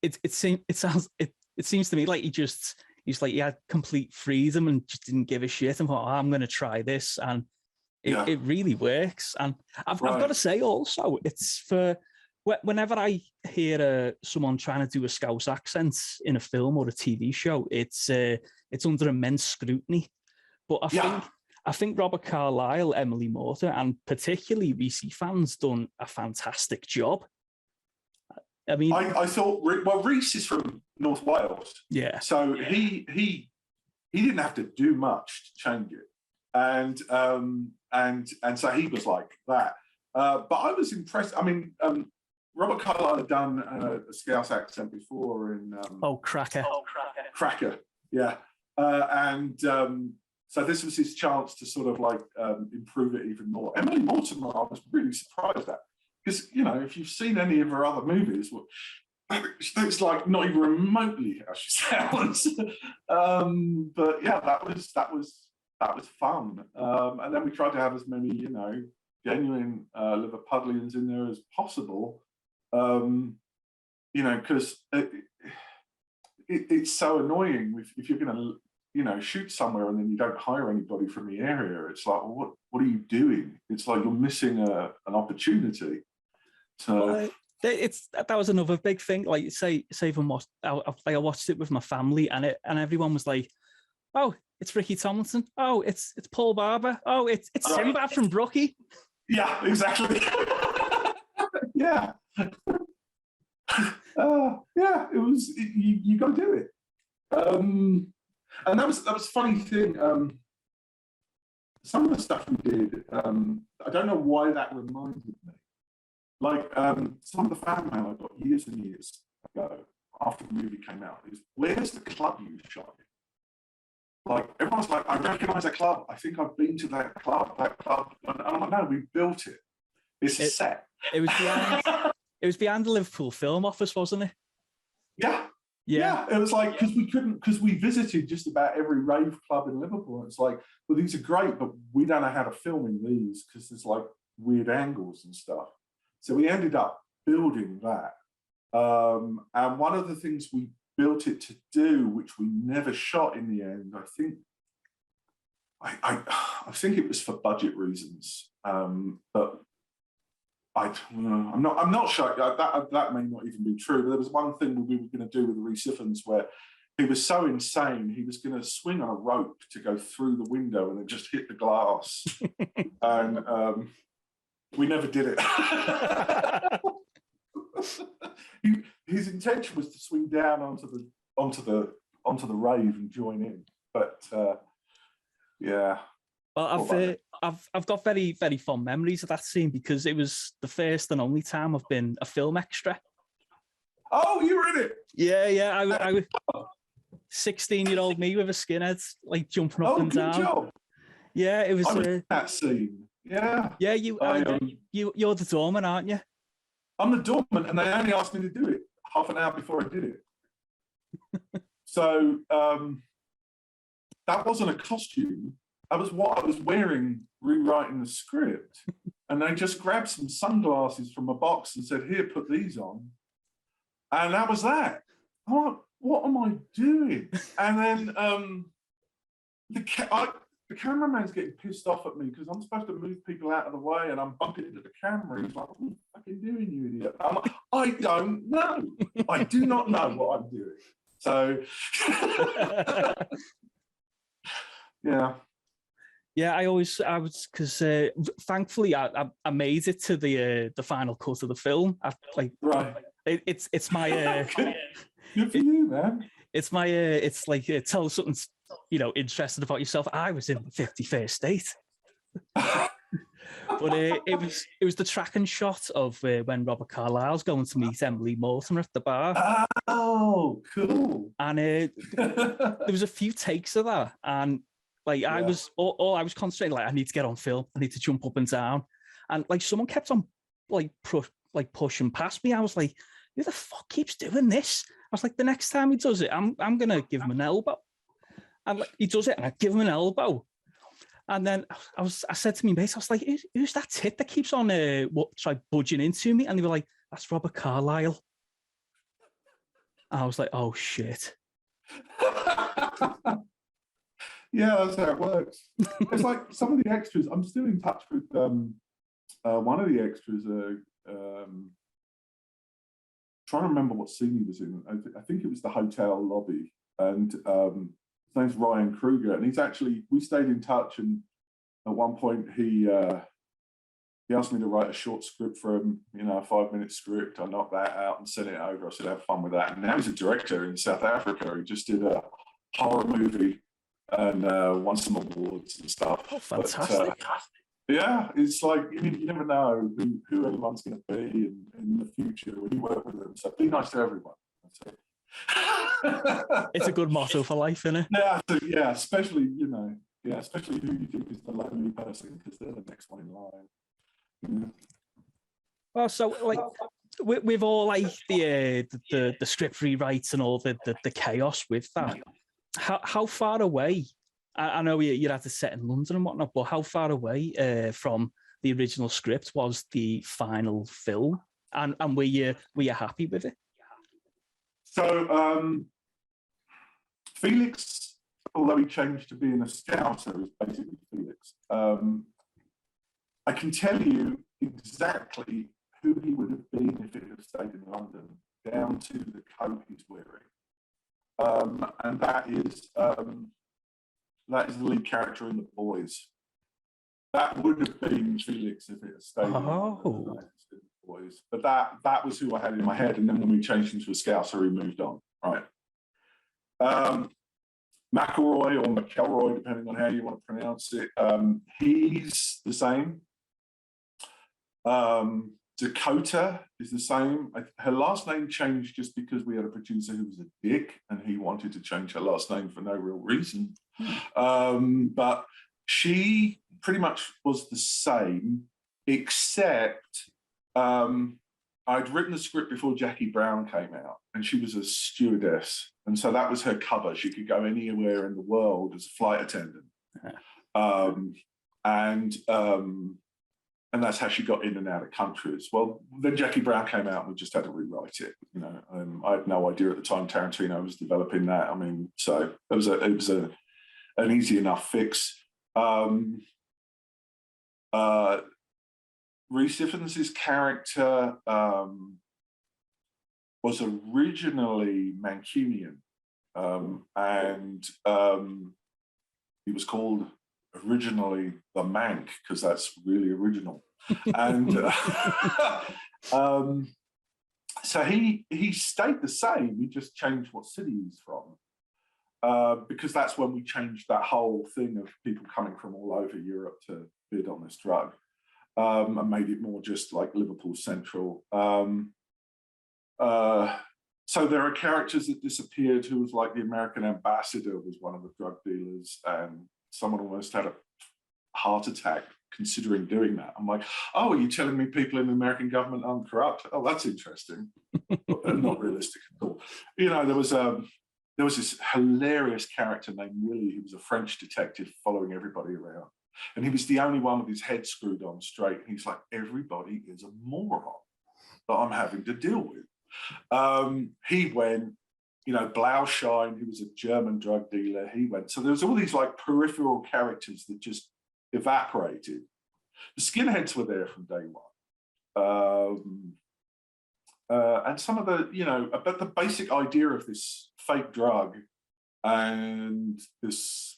It seems to me like he had complete freedom and just didn't give a shit and thought, oh, I'm going to try this, and it really works. And I've got to say also, it's for whenever I hear someone trying to do a Scouse accent in a film or a TV show, it's under immense scrutiny. But I think Robert Carlyle, Emily Morter, and particularly Rhys Ifans done a fantastic job. I mean, I thought, well, Rhys is from North Wales, so he didn't have to do much to change it, and so he was like that. But I was impressed. I mean, Robert Carlyle had done a Scouse accent before in Cracker. Cracker, yeah, so this was his chance to sort of like improve it even more. Emily Mortimer, I was really surprised at, because, you know, if you've seen any of her other movies, well, it's like not even remotely how she sounds. But yeah, that was fun. And then we tried to have as many, you know, genuine Liverpudlians in there as possible. You know, because it's so annoying if you're going to, you know, shoot somewhere and then you don't hire anybody from the area. It's like, well, what are you doing? It's like you're missing an opportunity. So that was another big thing. Like, say even I watched it with my family, and everyone was like, "Oh, it's Ricky Tomlinson. Oh, it's Paul Barber. Oh, it's Sinbad from Brookie." Yeah, exactly. Yeah. Yeah, it was. You got to do it. And that was a funny thing. Some of the stuff we did, I don't know why that reminded me. Like some of the fan mail I got years and years ago after the movie came out is, where's the club you shot in? Like, everyone's like, I recognise that club. I think I've been to that club. And I'm like, no, we built it. It's a set. It was behind the Liverpool Film Office, wasn't it? Yeah, it was like, because we visited just about every rave club in Liverpool. It's like, well, these are great, but we don't know how to film in these because there's like weird angles and stuff. So we ended up building that. And one of the things we built it to do, which we never shot in the end, I think it was for budget reasons. But I'm not sure. That may not even be true. But there was one thing we were going to do with Rhys Ifans where he was so insane, he was going to swing on a rope to go through the window and then just hit the glass. And we never did it. His intention was to swing down onto the rave and join in, but yeah. Well, I've got very, very fond memories of that scene because it was the first and only time I've been a film extra. Oh, you were in it? Yeah. I was 16-year-old me with a skinhead, like jumping up and down. Job. Yeah, it was. I was in that scene. Yeah. Yeah, you're the doorman, aren't you? I'm the doorman, and they only asked me to do it half an hour before I did it. So that wasn't a costume. That was what I was wearing, rewriting the script. And they just grabbed some sunglasses from a box and said, "Here, put these on." And that was that. I'm like, what am I doing? And then the cameraman's getting pissed off at me because I'm supposed to move people out of the way and I'm bumping into the camera. He's like, "What are you fucking doing, you idiot?" I'm like, I don't know. I do not know what I'm doing. So Yeah. Yeah, I was because thankfully I made it to the final cut of the film. Right. It's my Good for you, man. it's my it's like tell us something interesting about yourself. I was in the 51st state. But it was the tracking shot of when Robert Carlyle's going to meet Emily Mortimer at the bar. Oh, cool. And there was a few takes of that, and like I was all I was concentrating, like I need to get on film, I need to jump up and down, and like someone kept on like pushing past me. I was like, who the fuck keeps doing this? I was like, the next time he does it, I'm gonna give him an elbow. And like, he does it, and I give him an elbow. And then I said to me mate, I was like, who's that tit that keeps on budging into me? And they were like, that's Robert Carlyle. And I was like, oh shit. Yeah, that's how it works. It's like some of the extras. I'm still in touch with one of the extras. Trying to remember what scene he was in. I think it was the hotel lobby, and his name's Ryan Kruger, and we stayed in touch. And at one point, he asked me to write a short script for him, a 5-minute script. I knocked that out and sent it over. I said, have fun with that. And now he's a director in South Africa. He just did a horror movie and won some awards and stuff. Oh, fantastic. Yeah, it's like, you never know who anyone's going to be in the future when you work with them. So be nice to everyone. It's a good motto for life, isn't it? Yeah, especially especially who you think is the lonely person, because they're the next one in line. Yeah. Well, so like with all like the script rewrites and all the chaos with that, how far away? I know you had to set in London and whatnot, but how far away from the original script was the final film? And were you happy with it? So Felix, although he changed to being a Scouser, is basically Felix. I can tell you exactly who he would have been if he had stayed in London, down to the coat he's wearing, and that is the lead character in The Boys. That would have been Felix if it had stayed in London. Boys. But that was who I had in my head, and then when we changed him to a Scouser, he moved on. Right. McElroy or McElroy, depending on how you want to pronounce it, he's the same. Dakota is the same. Her last name changed just because we had a producer who was a dick and he wanted to change her last name for no real reason. But she pretty much was the same, except I'd written the script before Jackie Brown came out, and she was a stewardess. And so that was her cover. She could go anywhere in the world as a flight attendant. And that's how she got in and out of countries. Well, then Jackie Brown came out and we just had to rewrite it. I had no idea at the time Tarantino was developing that. I mean, so it was an easy enough fix. Rhys Ifans' character was originally Mancunian, and he was called originally the Manc because that's really original. And so he stayed the same. He just changed what city he's from, because that's when we changed that whole thing of people coming from all over Europe to bid on this drug. And made it more just like Liverpool Central. So there are characters that disappeared who was like the American ambassador was one of the drug dealers, and someone almost had a heart attack considering doing that. I'm like, oh, are you telling me people in the American government aren't corrupt? Oh, that's interesting. Not realistic at all. There was this hilarious character named Willie, who was a French detective following everybody around. And he was the only one with his head screwed on straight. And he's like, everybody is a moron that I'm having to deal with. He went, Blauschein, who was a German drug dealer, he went. So there was all these like peripheral characters that just evaporated. The skinheads were there from day one. And some of the, but the basic idea of this fake drug and this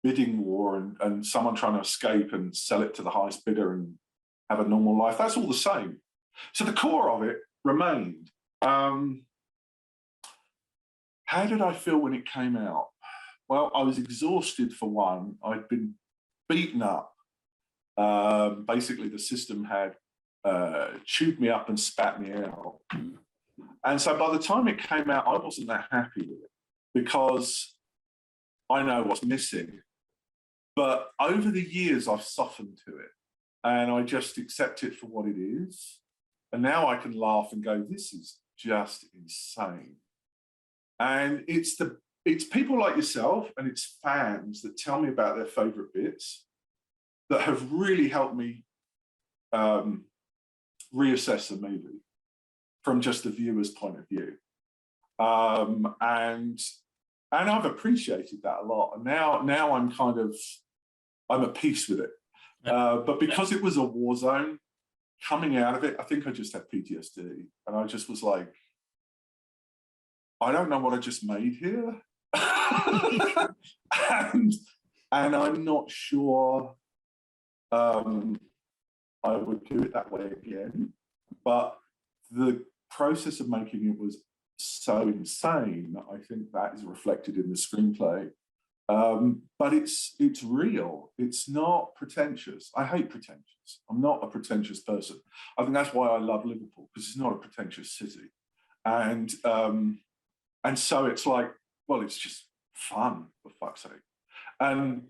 bidding war and someone trying to escape and sell it to the highest bidder and have a normal life. That's all the same. So the core of it remained. How did I feel when it came out? Well, I was exhausted for one. I'd been beaten up. Basically, the system had chewed me up and spat me out. And so by the time it came out, I wasn't that happy with it because I know what's missing. But over the years, I've softened to it and I just accept it for what it is. And now I can laugh and go, this is just insane. And it's people like yourself and it's fans that tell me about their favorite bits that have really helped me reassess the movie from just the viewer's point of view. And I've appreciated that a lot. And now I'm at peace with it. But because it was a war zone, coming out of it, I think I just had PTSD. And I just was like, I don't know what I just made here. and I'm not sure I would do it that way again. But the process of making it was so insane. I think that is reflected in the screenplay. But it's real. It's not pretentious. I hate pretentious. I'm not a pretentious person. I think that's why I love Liverpool, because it's not a pretentious city. And so it's like, well, it's just fun, for fuck's sake. And,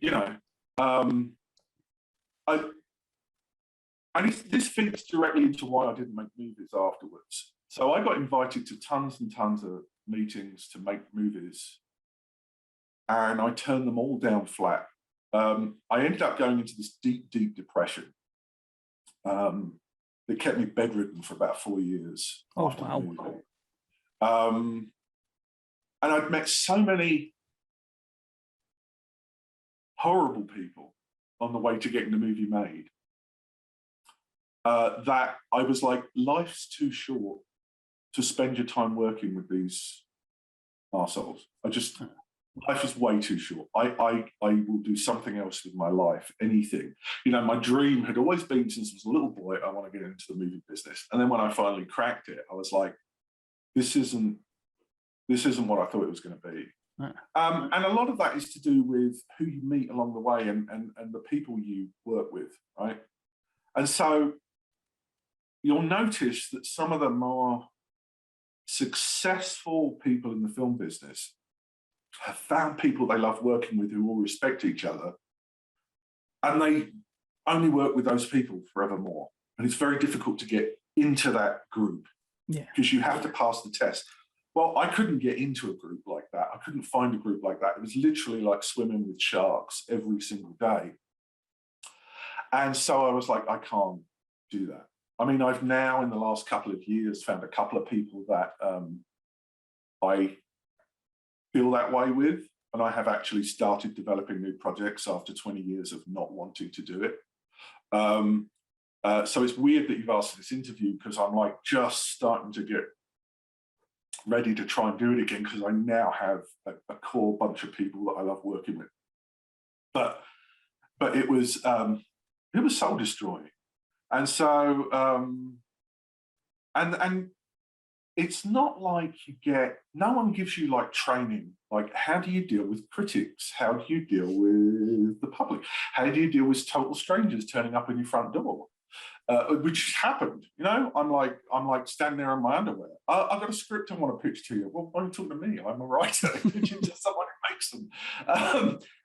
this feeds directly into why I didn't make movies afterwards. So I got invited to tons and tons of meetings to make movies, and I turned them all down flat. I ended up going into this deep, deep depression that kept me bedridden for about 4 years. Oh, after wow. the movie. And I'd met so many horrible people on the way to getting the movie made that I was like, life's too short to spend your time working with these arseholes. Life is way too short. I will do something else with my life, anything. My dream had always been since I was a little boy, I want to get into the movie business. And then when I finally cracked it, I was like, this isn't what I thought it was going to be. And a lot of that is to do with who you meet along the way and the people you work with, right? And so you'll notice that some of the more successful people in the film business have found people they love working with who all respect each other, and they only work with those people forevermore. And it's very difficult to get into that group because you have to pass the test. Well, I couldn't get into a group like that. I couldn't find a group like that. It was literally like swimming with sharks every single day. And so I was like, I can't do that. I mean, I've now, in the last couple of years, found a couple of people that I feel that way with, and I have actually started developing new projects after 20 years of not wanting to do it. So it's weird that you've asked for this interview, because I'm like just starting to get ready to try and do it again, because I now have a core bunch of people that I love working with. But it was soul destroying. And so, and it's not like no one gives you like training, like how do you deal with critics? How do you deal with the public? How do you deal with total strangers turning up in your front door? Which happened, I'm like standing there in my underwear. I've got a script I want to pitch to you. Well, why are you talking to me? I'm a writer. Pitching to someone who makes them.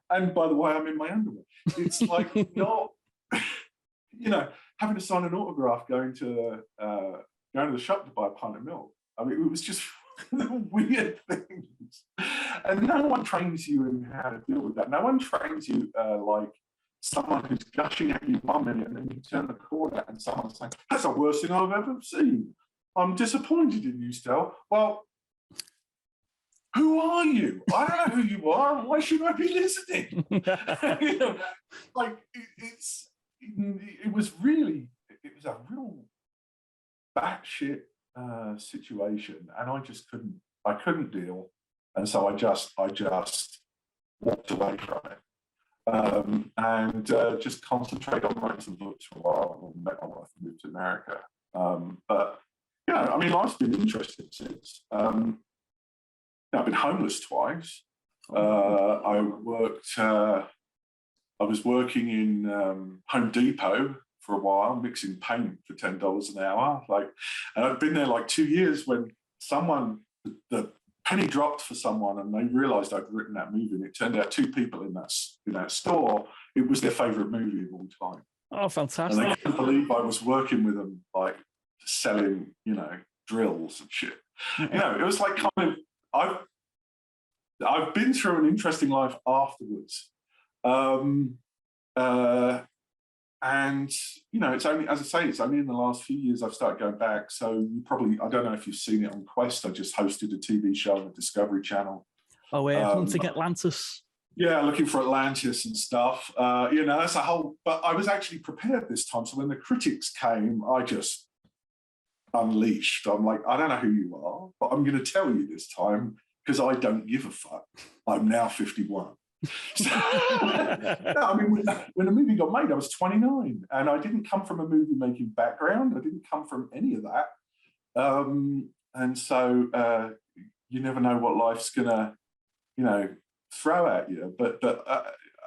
And by the way, I'm in my underwear. It's like not, having to sign an autograph going to the shop to buy a pint of milk. I mean, it was just weird things. And no one trains you in how to deal with that. No one trains you like someone who's gushing at you 1 minute and then you turn the corner and someone's saying, that's the worst thing I've ever seen. I'm disappointed in you, Stel. Well, who are you? I don't know who you are. Why should I be listening? It was a real batshit situation, and I couldn't deal, and so I just walked away from it. and just concentrate on writing some books for a while. And met my wife and moved to America. But yeah, I mean, life's been interesting since. I've been homeless twice. I was working in Home Depot for a while, mixing paint for $10 an hour. And I'd been there like 2 years when the penny dropped for someone, and they realised I'd written that movie. And it turned out 2 people in that store, it was their favourite movie of all time. Oh, fantastic! And they couldn't believe I was working with them, like selling, drills and shit. It was like kind of I've been through an interesting life afterwards. And it's only, as I say, it's only in the last few years I've started going back. So you probably, I don't know if you've seen it on Quest. I just hosted a TV show on the Discovery Channel. Oh, Hunting Atlantis. Yeah, looking for Atlantis and stuff. That's a whole. But I was actually prepared this time. So when the critics came, I just unleashed. I'm like, I don't know who you are, but I'm going to tell you this time because I don't give a fuck. I'm now 51. So, I mean, when the movie got made, I was 29, and I didn't come from a movie making background. I didn't come from any of that, and so you never know what life's gonna, throw at you. But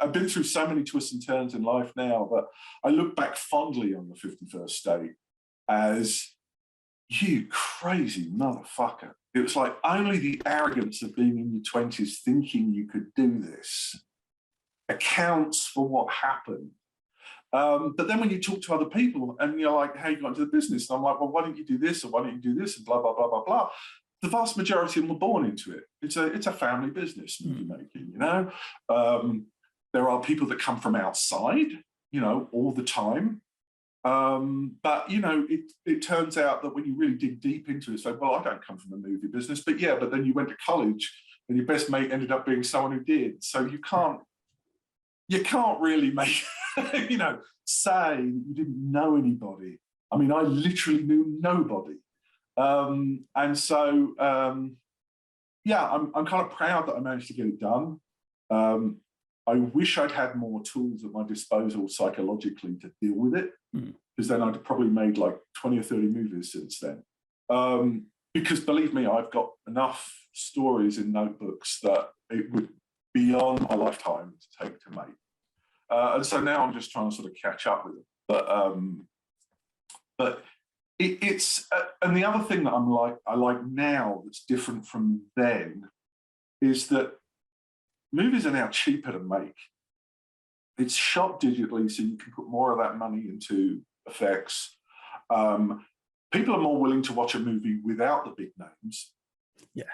I've been through so many twists and turns in life now that I look back fondly on the 51st State as, you crazy motherfucker. It was like only the arrogance of being in your 20s thinking you could do this accounts for what happened. But then when you talk to other people and you're like, how you got into the business? And I'm like, well, why don't you do this? Or why don't you do this? And blah, blah, blah, blah, blah. The vast majority of them were born into it. It's a family business, movie making, There are people that come from outside, all the time. But it turns out that when you really dig deep into it, it's like, well, I don't come from the movie business, but then you went to college and your best mate ended up being someone who did. So you can't really make, say you didn't know anybody. I mean, I literally knew nobody. And so, I'm kind of proud that I managed to get it done. I wish I'd had more tools at my disposal psychologically to deal with it, because then I'd probably made like 20 or 30 movies since then. Because believe me, I've got enough stories in notebooks that it would be beyond my lifetime to take to make. And so now I'm just trying to sort of catch up with it. But it's and the other thing that I like now that's different from then is that movies are now cheaper to make. It's shot digitally, so you can put more of that money into effects. People are more willing to watch a movie without the big names. Yeah.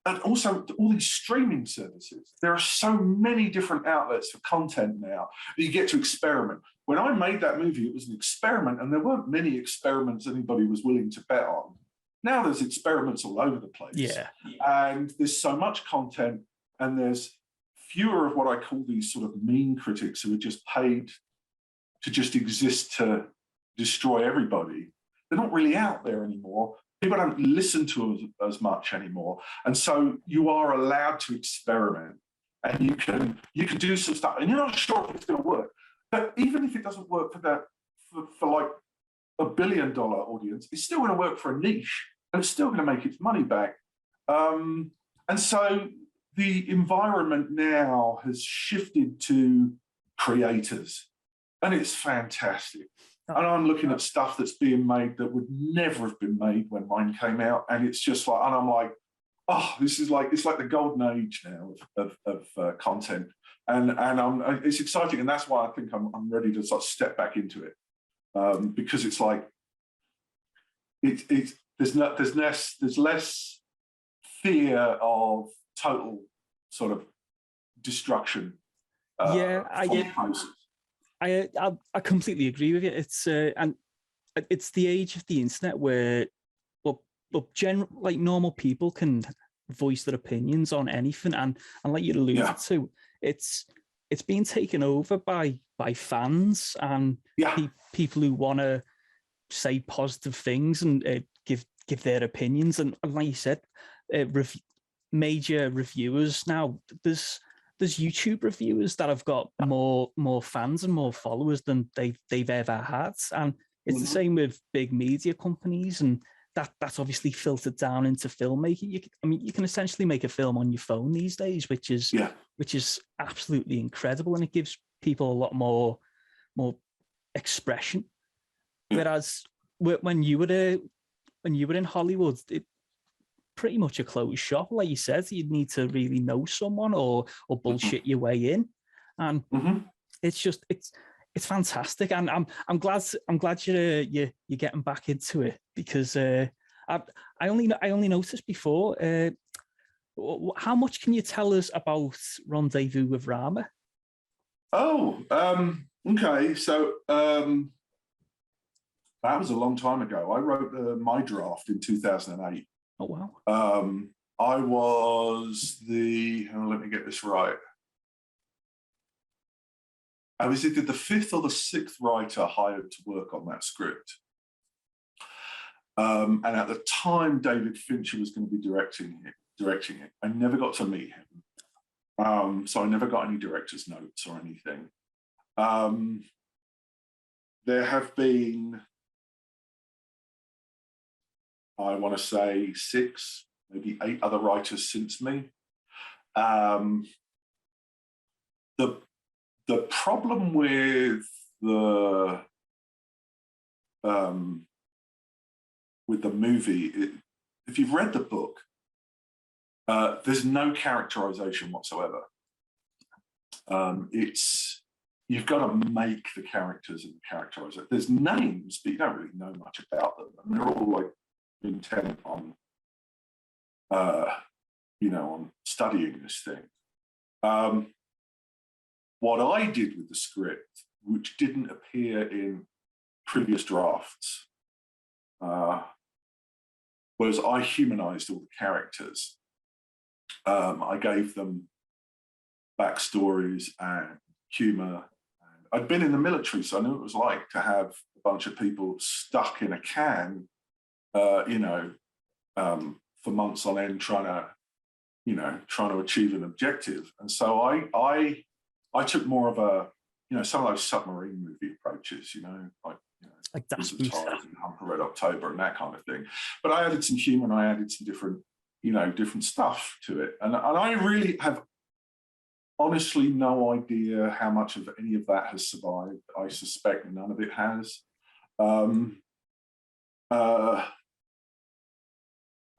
And also all these streaming services. There are so many different outlets for content now that you get to experiment. When I made that movie, it was an experiment, and there weren't many experiments anybody was willing to bet on. Now there's experiments all over the place. Yeah. And there's so much content, and there's fewer of what I call these sort of mean critics who are just paid to just exist to destroy everybody. They're not really out there anymore. People don't listen to us as much anymore. And so you are allowed to experiment, and you can do some stuff, and you're not sure if it's going to work. But even if it doesn't work for like $1 billion audience, it's still going to work for a niche, and it's still going to make its money back. And so the environment now has shifted to creators, and it's fantastic. And I'm looking at stuff that's being made that would never have been made when mine came out, and it's just like, and I'm like, oh, this is like, it's like the golden age now of content, and it's exciting, and that's why I think I'm ready to sort of step back into it, because it's like there's less fear of total sort of destruction. I completely agree with you. It's and it's the age of the internet where, like normal people can voice their opinions on anything, and like you alluded to, it's being taken over by fans and people who want to say positive things and give their opinions, and like you said, major reviewers now. There's YouTube reviewers that have got more fans and more followers than they've ever had, and it's the same with big media companies, and that's obviously filtered down into filmmaking. You can essentially make a film on your phone these days, which is absolutely incredible, and it gives people a lot more expression. Whereas when you were in Hollywood, it pretty much a closed shop, like you said. You'd need to really know someone or bullshit your way in, and it's fantastic. And I'm glad you're getting back into it, because I only noticed before. How much can you tell us about Rendezvous with Rama? Oh, okay. So that was a long time ago. I wrote my draft in 2008. Oh, wow. I was let me get this right. I was either the 5th or the 6th writer hired to work on that script. And at the time, David Fincher was going to be directing it. I never got to meet him. So I never got any director's notes or anything. There have been, I want to say 6, maybe 8 other writers since me. The problem with the movie, if you've read the book, there's no characterization whatsoever. You've got to make the characters and characterize it. There's names, but you don't really know much about them, and they're all like intent on, on studying this thing. What I did with the script, which didn't appear in previous drafts, was I humanized all the characters. I gave them backstories and humor. And I'd been in the military, so I knew what it was like to have a bunch of people stuck in a can, for months on end, trying to achieve an objective. And so I took more of a, some of those submarine movie approaches, like Das Boot and Hunt for Red October and that kind of thing. But I added some humor and I added some different stuff to it. And I really have honestly no idea how much of any of that has survived. I suspect none of it has.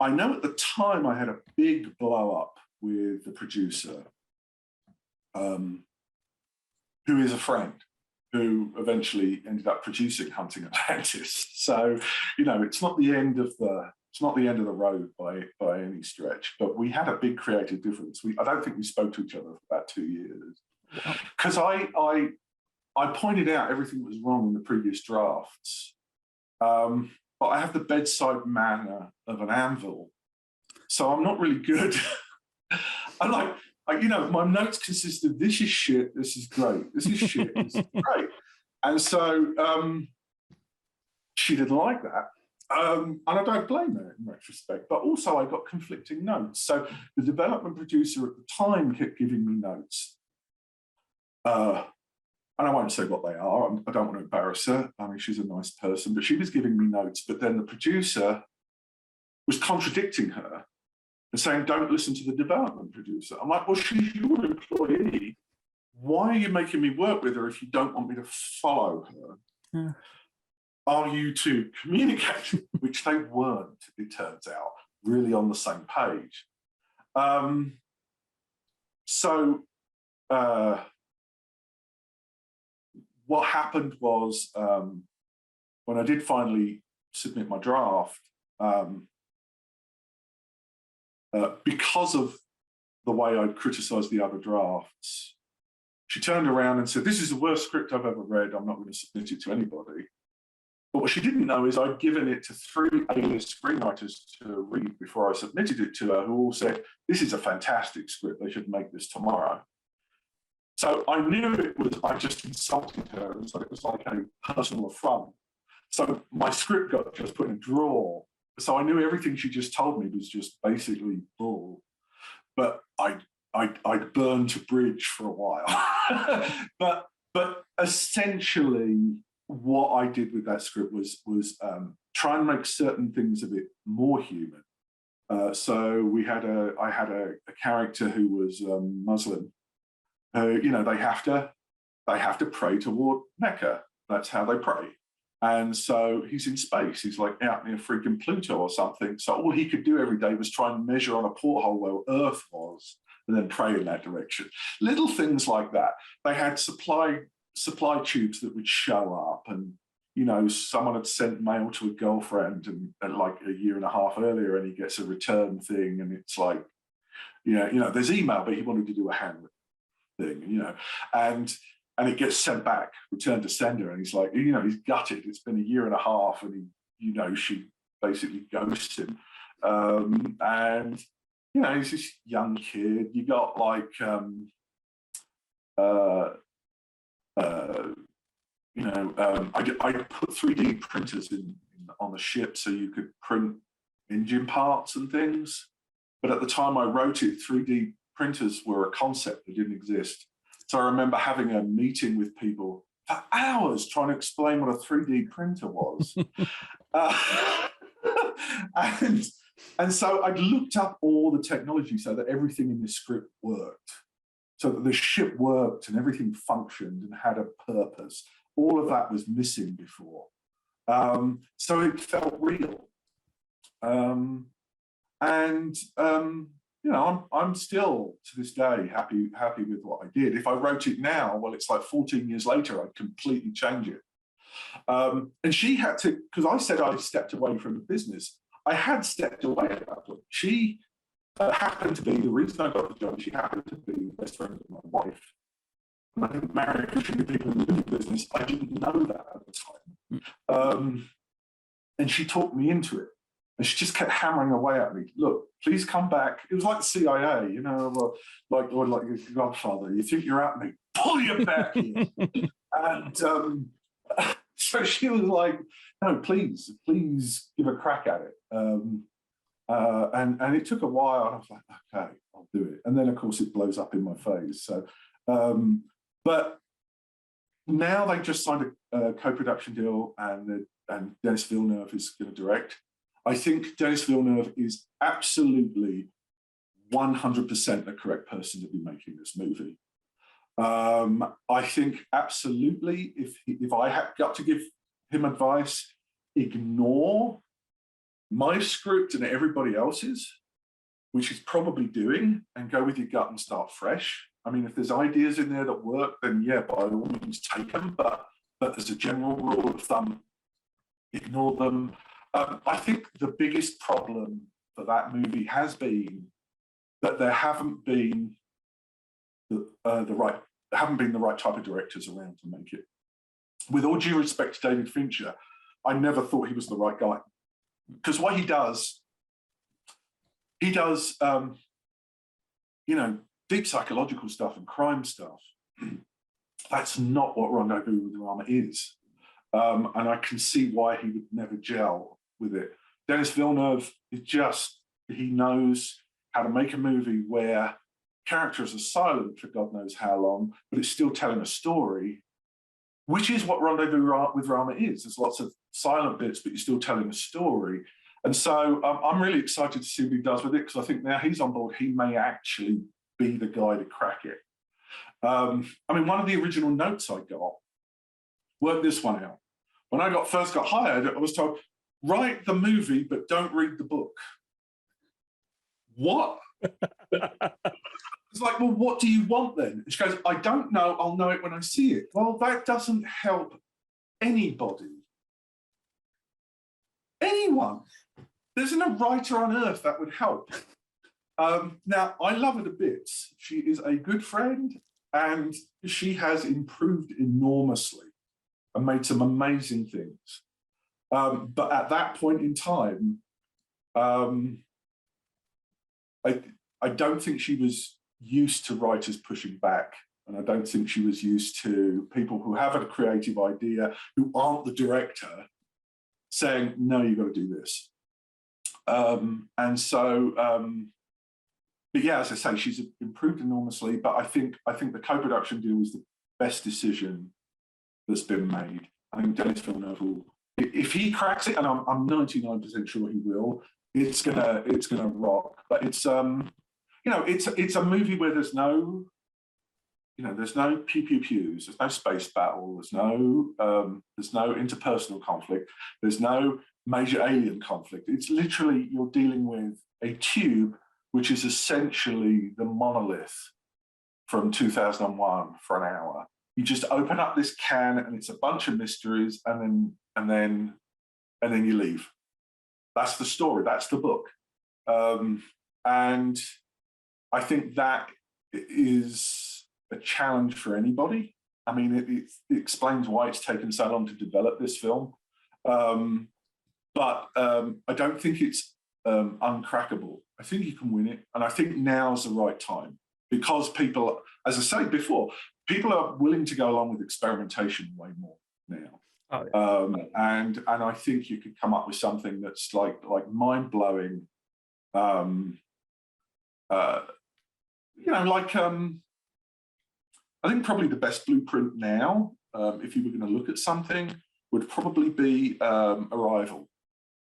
I know at the time I had a big blow up with the producer, who is a friend, who eventually ended up producing Hunting Atlantis. So, it's not the end of the road by any stretch. But we had a big creative difference. I don't think we spoke to each other for about 2 years, because I pointed out everything that was wrong in the previous drafts. But I have the bedside manner of an anvil, so I'm not really good. I'm like, my notes consist of this is shit, this is great, this is shit, this is great. And so she didn't like that. And I don't blame her in retrospect, but also I got conflicting notes. So the development producer at the time kept giving me notes. And I won't say what they are. I don't want to embarrass her. I mean, she's a nice person, but she was giving me notes. But then the producer was contradicting her and saying, don't listen to the development producer. I'm like, well, she's your employee. Why are you making me work with her if you don't want me to follow her? Yeah. Are you to communicate? Which they weren't, it turns out, really on the same page. What happened was, when I did finally submit my draft, because of the way I'd criticised the other drafts, she turned around and said, this is the worst script I've ever read. I'm not going to submit it to anybody. But what she didn't know is I'd given it to 3 A-list screenwriters to read before I submitted it to her, who all said, this is a fantastic script. They should make this tomorrow. So I knew I just insulted her, and so it was like a personal affront. So my script got just put in a drawer. So I knew everything she just told me was just basically bull. but I'd burned a bridge for a while. but essentially, what I did with that script was try and make certain things a bit more human. So I had a character who was Muslim. They have to pray toward Mecca. That's how they pray. And so he's in space. He's like out near freaking Pluto or something. So all he could do every day was try and measure on a porthole where Earth was, and then pray in that direction. Little things like that. They had supply tubes that would show up, and someone had sent mail to a girlfriend and like a year and a half earlier, and he gets a return thing, and it's like, there's email, but he wanted to do a handwritten thing, and it gets sent back, return to sender, and he's like, he's gutted. It's been a year and a half, and she basically ghosts him, and he's this young kid. You got like I put 3D printers on the ship so you could print engine parts and things. But at the time I wrote it, 3D printers were a concept that didn't exist. So I remember having a meeting with people for hours trying to explain what a 3D printer was. And so I'd looked up all the technology so that everything in the script worked, so that the ship worked and everything functioned and had a purpose. All of that was missing before. So it felt real. I'm still, to this day, happy with what I did. If I wrote it now, well, it's like 14 years later, I'd completely change it. And she had to, because I said I stepped away from the business. I had stepped away at that point. She happened to be, the reason I got the job, she happened to be the best friend of my wife. And I didn't marry a few people in the movie business. I didn't know that at the time. And she talked me into it. And she just kept hammering away at me. Look, please come back. It was like the CIA, like your godfather. You think you're at me, pull you back here. And so she was like, no, please give a crack at it. And it took a while. And I was like, okay, I'll do it. And then, of course, it blows up in my face. So, but now they just signed a co-production deal, and Denis Villeneuve is going to direct. I think Denis Villeneuve is absolutely 100% the correct person to be making this movie. I think absolutely, if I had got to give him advice, ignore my script and everybody else's, which he's probably doing, and go with your gut and start fresh. I mean, if there's ideas in there that work, then yeah, by all means take them. But as a general rule of thumb, ignore them. I think the biggest problem for that movie has been that there haven't been the right type of directors around to make it. With all due respect to David Fincher, I never thought he was the right guy, because what he does, deep psychological stuff and crime stuff. That's not what Rendezvous with Rama is. And I can see why he would never gel with it. Denis Villeneuve he knows how to make a movie where characters are silent for God knows how long, but it's still telling a story, which is what Rendezvous with Rama is. There's lots of silent bits, but you're still telling a story. And so I'm really excited to see what he does with it, because I think now he's on board, he may actually be the guy to crack it. One of the original notes I got, work this one out. When I first got hired, I was told, write the movie, but don't read the book. What? It's like, well, what do you want then? She goes, I don't know. I'll know it when I see it. Well, that doesn't help anybody. Anyone. There isn't a writer on earth that would help. Now, I love her to bits. She is a good friend, and she has improved enormously and made some amazing things. But at that point in time, I don't think she was used to writers pushing back, and I don't think she was used to people who have a creative idea, who aren't the director, saying, no, you've got to do this. And so but yeah, as I say, she's improved enormously. But I think the co-production deal was the best decision that's been made. I think Denis Villeneuve will, if he cracks it, and I'm 99% sure he will, it's gonna rock. But it's it's a movie where there's no pew pew pews, there's no space battle, there's no interpersonal conflict, there's no major alien conflict. It's literally, you're dealing with a tube, which is essentially the monolith from 2001 for an hour. You just open up this can and it's a bunch of mysteries, and then you leave. That's the story. That's the book. And I think that is a challenge for anybody. I mean, it explains why it's taken so long to develop this film. But I don't think it's uncrackable. I think you can win it. And I think now's the right time, because people, as I said before, people are willing to go along with experimentation way more now. Oh, yeah. And I think you could come up with something that's like mind-blowing. I think probably the best blueprint now, if you were going to look at something, would probably be Arrival,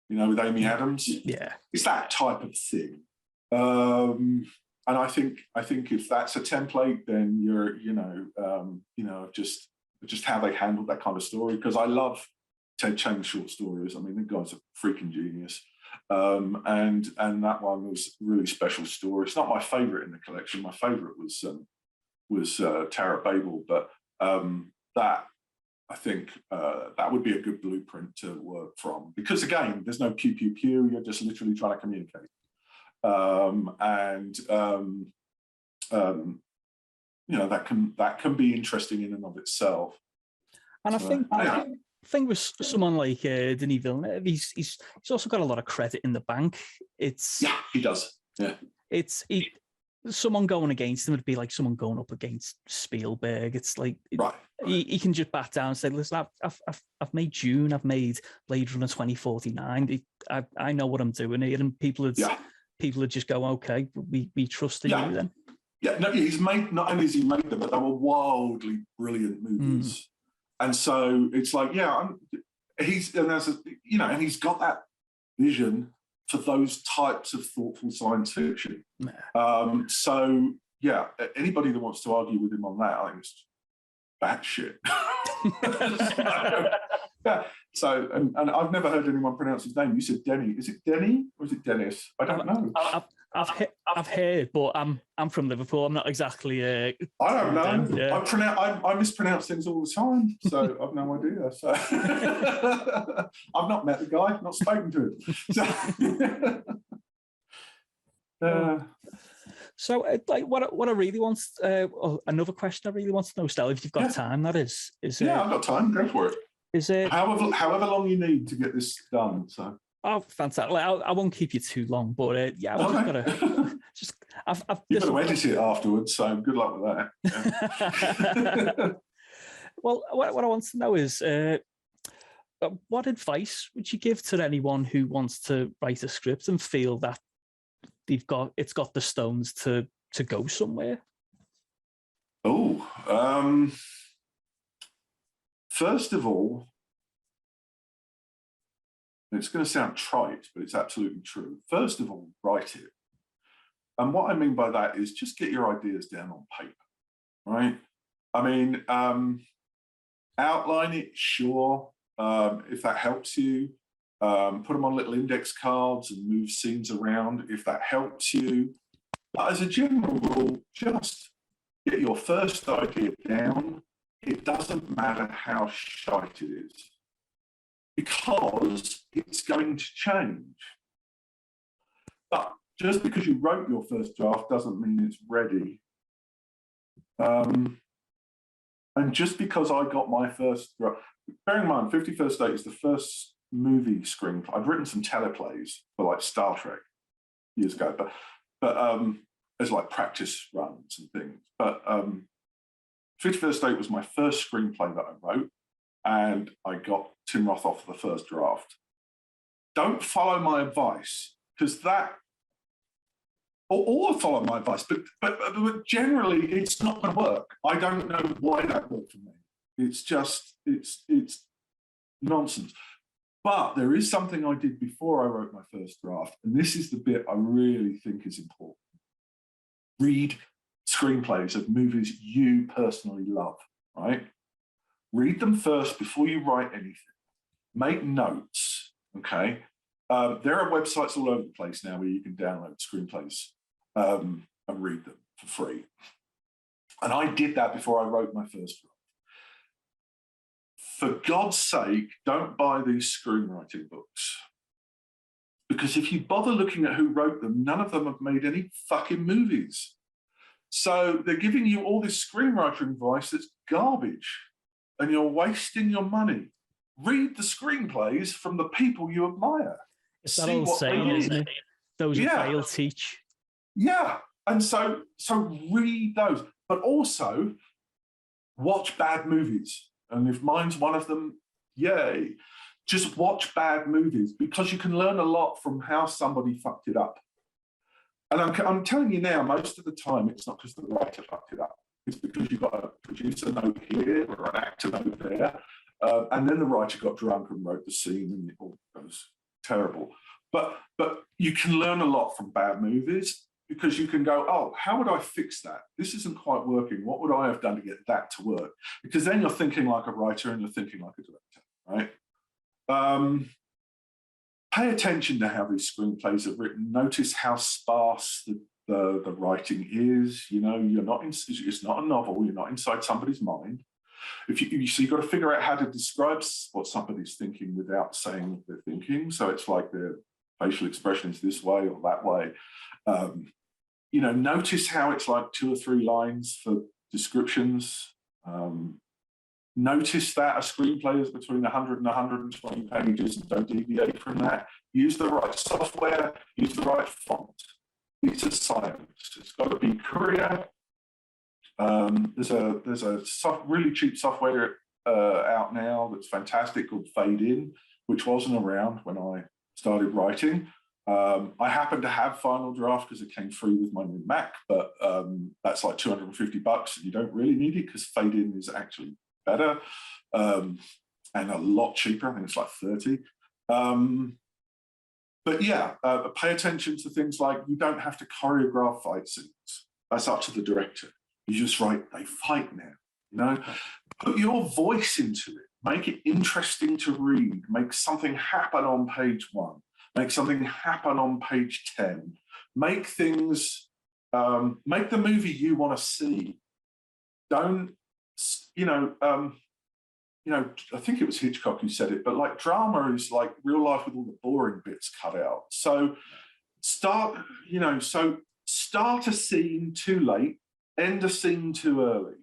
with Amy Adams. Yeah. It's that type of thing. And I think if that's a template, then you're, just how they handled that kind of story. Because I love Ted Chiang's short stories. I mean, the guy's a freaking genius. And that one was a really special story. It's not my favorite in the collection. My favorite was Tara Babel, but that, I think that would be a good blueprint to work from, because again, there's no pew pew pew. You're just literally trying to communicate, that can be interesting in and of itself. And I think with someone like Denis Villeneuve, he's also got a lot of credit in the bank. He does. Yeah, someone going against him would be like someone going up against Spielberg. It's like, right. He can just bat down and say, listen, I've made Dune, I've made Blade Runner 2049. I know what I'm doing here, and people would just go, okay, we trust in you then. Yeah, no, he's made, not only has he made them, but they were wildly brilliant movies. And so it's like, he's got that vision for those types of thoughtful science fiction. So yeah, anybody that wants to argue with him on that, I think it's batshit. So and I've never heard anyone pronounce his name. You said Denny. Is it Denny or is it Dennis? I don't know. I've heard, but I'm from Liverpool. I'm not exactly. I don't know. Yeah. I mispronounce things all the time, so I've no idea. So I've not met the guy, not spoken to him. So like, what I really want, another question I really want to know, Stel, if you've got time, that is. I've got time. Go for it. Is it however long you need to get this done? So. Oh, fantastic! I won't keep you too long, but I've just got to. You've got to edit it afterwards, so good luck with that. Yeah. Well, what I want to know is, what advice would you give to anyone who wants to write a script and feel that it's got the stones to go somewhere? Oh, first of all, it's going to sound trite, but it's absolutely true. First of all, write it. And what I mean by that is just get your ideas down on paper, right? I mean, outline it, sure, if that helps you. Put them on little index cards and move scenes around if that helps you. But as a general rule, just get your first idea down. It doesn't matter how shite it is, because it's going to change. But just because you wrote your first draft doesn't mean it's ready. And just because I got my first draft, bear in mind, 51st Date is the first movie screenplay. I'd written some teleplays for like Star Trek years ago, but as like practice runs and things. But 51st Date was my first screenplay that I wrote, and I got Tim Roth off the first draft. Don't follow my advice, because or follow my advice. But generally, it's not going to work. I don't know why that worked for me. It's just, it's nonsense. But there is something I did before I wrote my first draft, and this is the bit I really think is important. Read screenplays of movies you personally love, right? Read them first before you write anything. Make notes, okay? There are websites all over the place now where you can download screenplays and read them for free. And I did that before I wrote my first draft. For God's sake, don't buy these screenwriting books. Because if you bother looking at who wrote them, none of them have made any fucking movies. So they're giving you all this screenwriting advice that's garbage, and you're wasting your money. Read the screenplays from the people you admire. It's that old saying, isn't it? Those who fail teach. Yeah, and so read those, but also watch bad movies. And if mine's one of them, yay. Just watch bad movies, because you can learn a lot from how somebody fucked it up. And I'm telling you now, most of the time, it's not because the writer fucked it up. It's because you've got a producer note here or an actor note there. And then the writer got drunk and wrote the scene, and it all goes terrible. But you can learn a lot from bad movies, because you can go, oh, how would I fix that? This isn't quite working. What would I have done to get that to work? Because then you're thinking like a writer and you're thinking like a director, right? Pay attention to how these screenplays are written. Notice how sparse the writing is. You know, it's not a novel. You're not inside somebody's mind. So you've got to figure out how to describe what somebody's thinking without saying what they're thinking. So it's like their facial expression is this way or that way. You know, notice how it's like 2 or 3 lines for descriptions. Notice that a screenplay is between 100 and 120 pages, and don't deviate from that. Use the right software, use the right font. It's a science. It's got to be Korea. There's a really cheap software out now that's fantastic called Fade In, which wasn't around when I started writing. I happen to have Final Draft because it came free with my new Mac, but that's like $250, and you don't really need it because Fade In is actually better and a lot cheaper. I think it's like 30. But yeah, pay attention to things like you don't have to choreograph fight scenes. That's up to the director. You just write, they fight now, you know? Put your voice into it. Make it interesting to read. Make something happen on page 1. Make something happen on page 10. Make things, make the movie you want to see. Don't, I think it was Hitchcock who said it, but like drama is like real life with all the boring bits cut out. So start a scene too late, end a scene too early.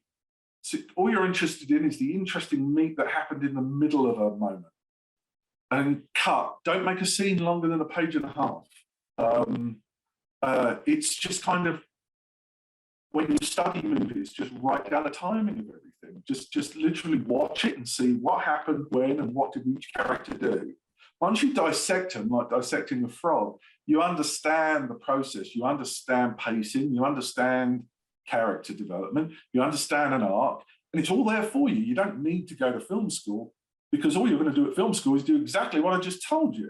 So all you're interested in is the interesting meat that happened in the middle of a moment. And cut. Don't make a scene longer than a page and a half. It's just kind of, when you study movies, just write down the timing of everything. Just literally watch it and see what happened when and what did each character do. Once you dissect them, like dissecting the frog, you understand the process, you understand pacing, you understand character development, you understand an arc, and it's all there for you. You don't need to go to film school, because all you're going to do at film school is do exactly what I just told you,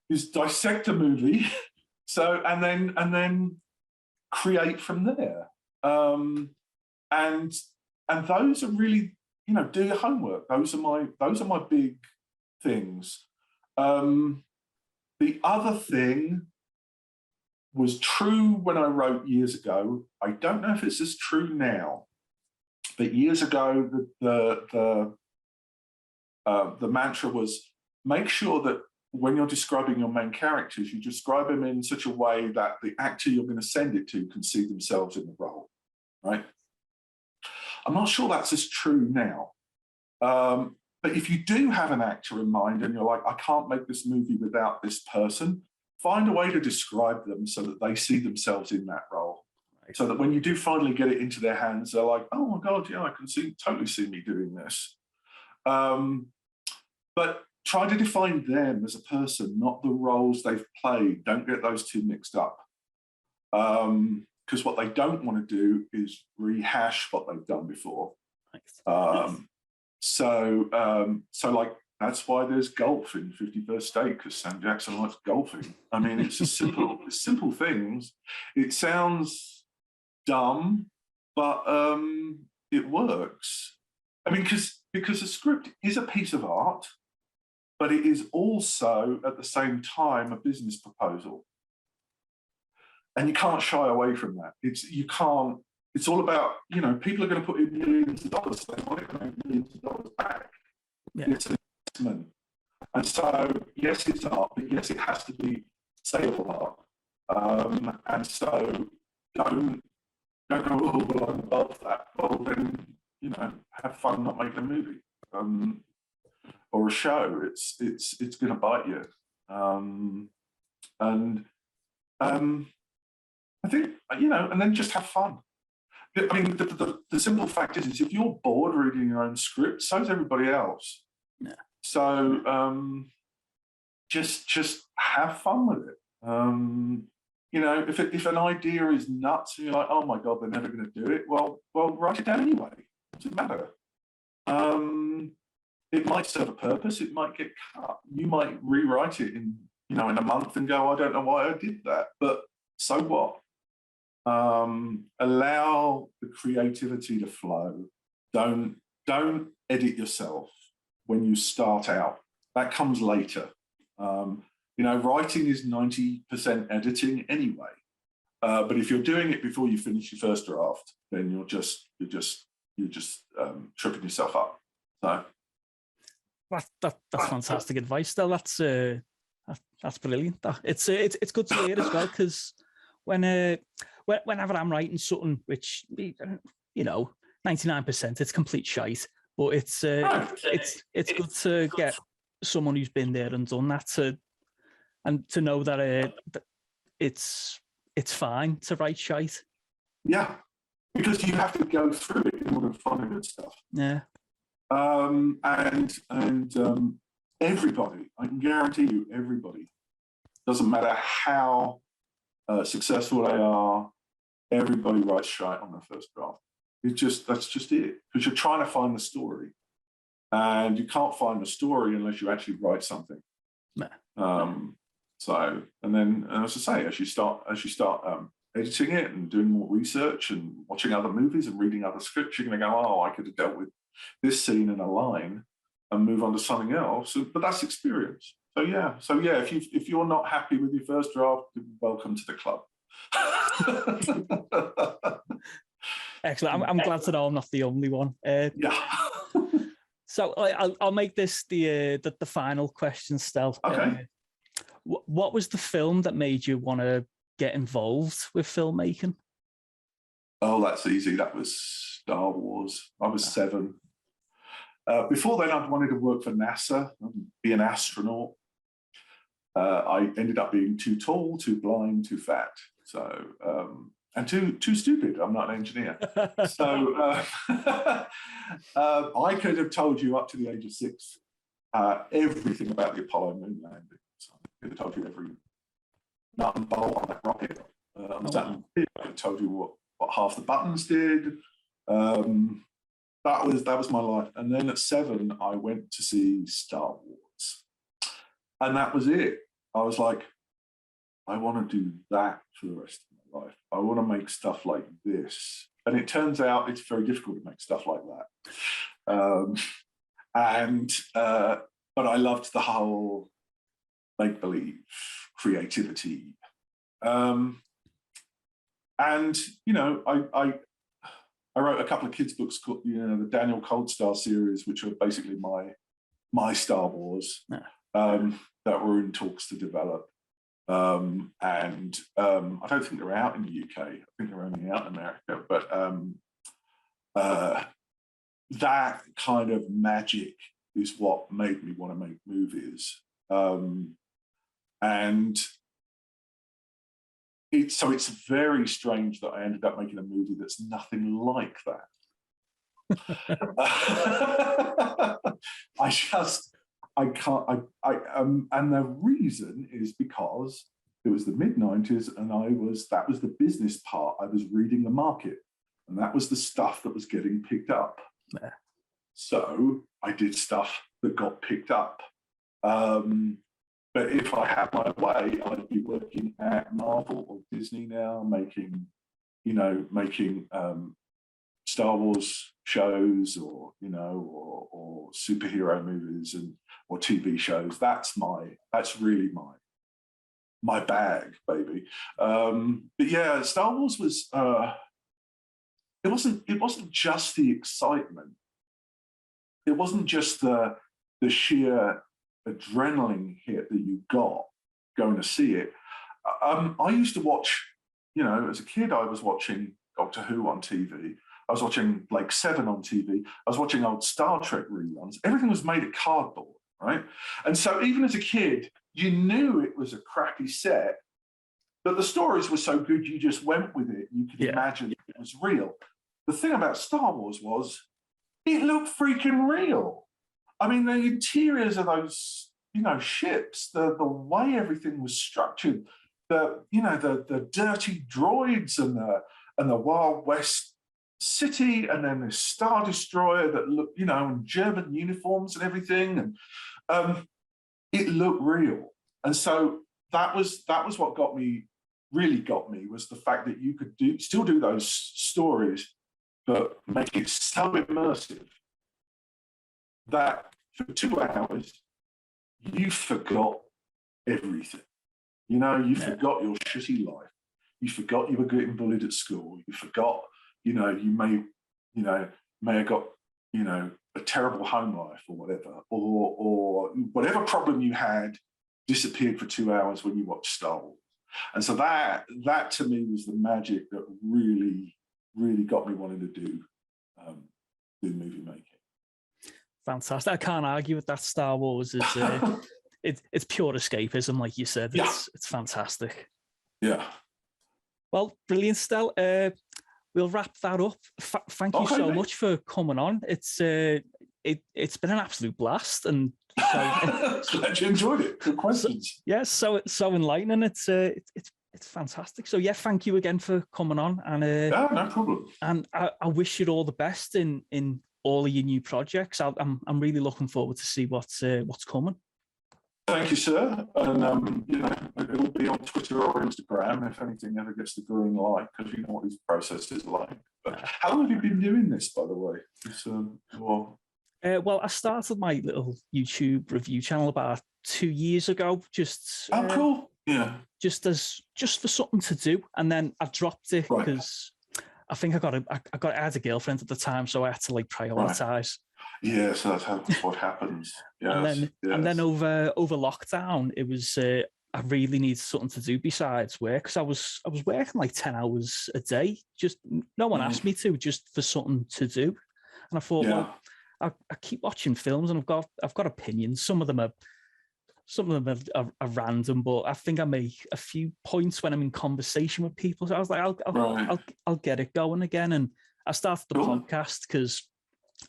is dissect a movie, and then create from there. And those are really, do your homework. Those are my big things. The other thing was true when I wrote years ago. I don't know if it's as true now, but years ago, the mantra was, make sure that when you're describing your main characters, you describe them in such a way that the actor you're going to send it to can see themselves in the role, right? I'm not sure that's as true now. But if you do have an actor in mind and you're like, I can't make this movie without this person, find a way to describe them so that they see themselves in that role. Right. So that when you do finally get it into their hands, they're like, oh my God, yeah, I can totally see me doing this. But try to define them as a person, not the roles they've played. Don't get those two mixed up. Because what they don't want to do is rehash what they've done before. So like, that's why there's golf in 51st State, because Sam Jackson likes golfing. I mean, it's just simple things. It sounds dumb, but it works. I mean, because a script is a piece of art, but it is also at the same time a business proposal. And you can't shy away from that. It's all about, people are going to put in millions of dollars. They want to make millions of dollars back. Yeah. It's an investment. And so, yes, it's art, but yes, it has to be saleable art. And so don't go, oh, well, I'm above that. Well, then, have fun not making a movie or a show. It's going to bite you. I think, and then just have fun. I mean, the simple fact is if you're bored reading your own script, so is everybody else. Yeah. So just have fun with it. If an idea is nuts and you're like, oh my God, they're never going to do it, well, write it down anyway. It doesn't matter. It might serve a purpose. It might get cut. You might rewrite it in a month and go, I don't know why I did that, but so what? Allow the creativity to flow. Don't edit yourself when you start out. That comes later. Writing is 90% editing anyway. But if you're doing it before you finish your first draft, then you're just tripping yourself up. So that's fantastic advice, Stel. That's brilliant. It's good to hear as well, because whenever I'm writing something which 99% it's complete shite, but it's good to get someone who's been there and done that to know that it's fine to write shite. Yeah, because you have to go through it in order to find the good stuff. Yeah. And everybody, I can guarantee you, everybody, doesn't matter how successful they are, everybody writes shite on their first draft. That's just it, because you're trying to find the story, and you can't find the story unless you actually write something. No. So, and then, as I say, as you start editing it and doing more research and watching other movies and reading other scripts, you're going to go, oh, I could have dealt with this scene in a line and move on to something else. But that's experience. So yeah. If you're not happy with your first draft, welcome to the club. Excellent. I'm glad to know I'm not the only one. Yeah. So I'll make this the final question, Stel. Okay. What was the film that made you want to get involved with filmmaking? Oh, that's easy. That was Star Wars. I was 7. Before then, I'd wanted to work for NASA and be an astronaut. I ended up being too tall, too blind, too fat. So, and too stupid. I'm not an engineer. So I could have told you up to the age of 6 everything about the Apollo moon landing. So I could have told you every nut and bolt on that rocket. I could have told you what half the buttons did. That was my life. And then at 7, I went to see Star Wars. And that was it. I was like, I want to do that for the rest of my life. I want to make stuff like this. And it turns out it's very difficult to make stuff like that. But I loved the whole make-believe creativity. I wrote a couple of kids' books called, the Daniel Coldstar series, which are basically my Star Wars, that were in talks to develop. I don't think they're out in the UK. I think they're only out in America. But that kind of magic is what made me want to make movies. It's very strange that I ended up making a movie that's nothing like that. I can't. And the reason is because it was the mid-90s, and that was the business part. I was reading the market, and that was the stuff that was getting picked up. Yeah. So I did stuff that got picked up. But if I had my way, I'd be working at Marvel or Disney now, making Star Wars shows, or superhero movies or TV shows. That's really my bag, baby. But yeah, Star Wars was it wasn't just the excitement. It wasn't just the sheer adrenaline hit that you got going to see it. I used to watch, as a kid, I was watching Doctor Who on TV. I was watching Blake Seven on TV. I was watching old Star Trek reruns. Everything was made of cardboard, right? And so even as a kid, you knew it was a crappy set, but the stories were so good, you just went with it. You could imagine it was real. The thing about Star Wars was it looked freaking real. I mean, the interiors of those, ships, the way everything was structured, the dirty droids and the Wild West city, and then the Star Destroyer that looked, in German uniforms and everything, and it looked real. And so that was what really got me was the fact that you could still do those stories, but make it so immersive that for 2 hours you forgot everything. You forgot your shitty life. You forgot you were getting bullied at school. You forgot, you may have got, a terrible home life or whatever, or whatever problem you had disappeared for 2 hours when you watched Star Wars. And so that to me was the magic that really, really got me wanting to do movie making. Fantastic. I can't argue with that. Star Wars is it's pure escapism, like you said. It's fantastic. Yeah. Well, brilliant, Stel. We'll wrap that up. Thank you so much for coming on. It's been an absolute blast, and glad you enjoyed it. Good questions. So enlightening. It's fantastic. So yeah, thank you again for coming on. And no problem. And I wish you all the best in all of your new projects. I'm really looking forward to see what's coming. Thank you, sir. And it'll be on Twitter or Instagram if anything ever gets the green light, because you know what these processes are like. But how long have you been doing this, by the way? Well, I started my little YouTube review channel about 2 years ago. Cool. Yeah. Just for something to do, and then I dropped it because I think I had a girlfriend at the time, so I had to prioritize. Right. Yeah, so that's what happens. Yes, and then over lockdown, it was I really needed something to do besides work, because I was working 10 hours a day. Just no one asked me to, just for something to do. And I thought, well, I keep watching films, and I've got opinions. Some of them are random, but I think I make a few points when I'm in conversation with people. So I was like, I'll get it going again, and I started the podcast because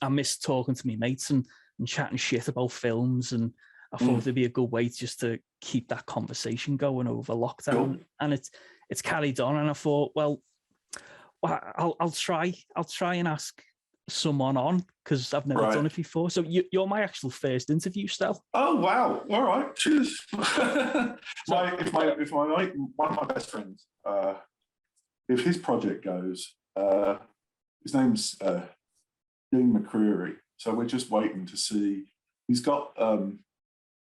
I miss talking to my mates and chatting shit about films, and I thought it'd be a good way just to keep that conversation going over lockdown. And it's carried on, and I thought, well, I'll try and ask someone on, because I've never done it before. So you're my actual first interview, Stel. Oh wow! All right, cheers. If one of my best friends, if his project goes, his name's Dean McCreary. So we're just waiting to see. He's got.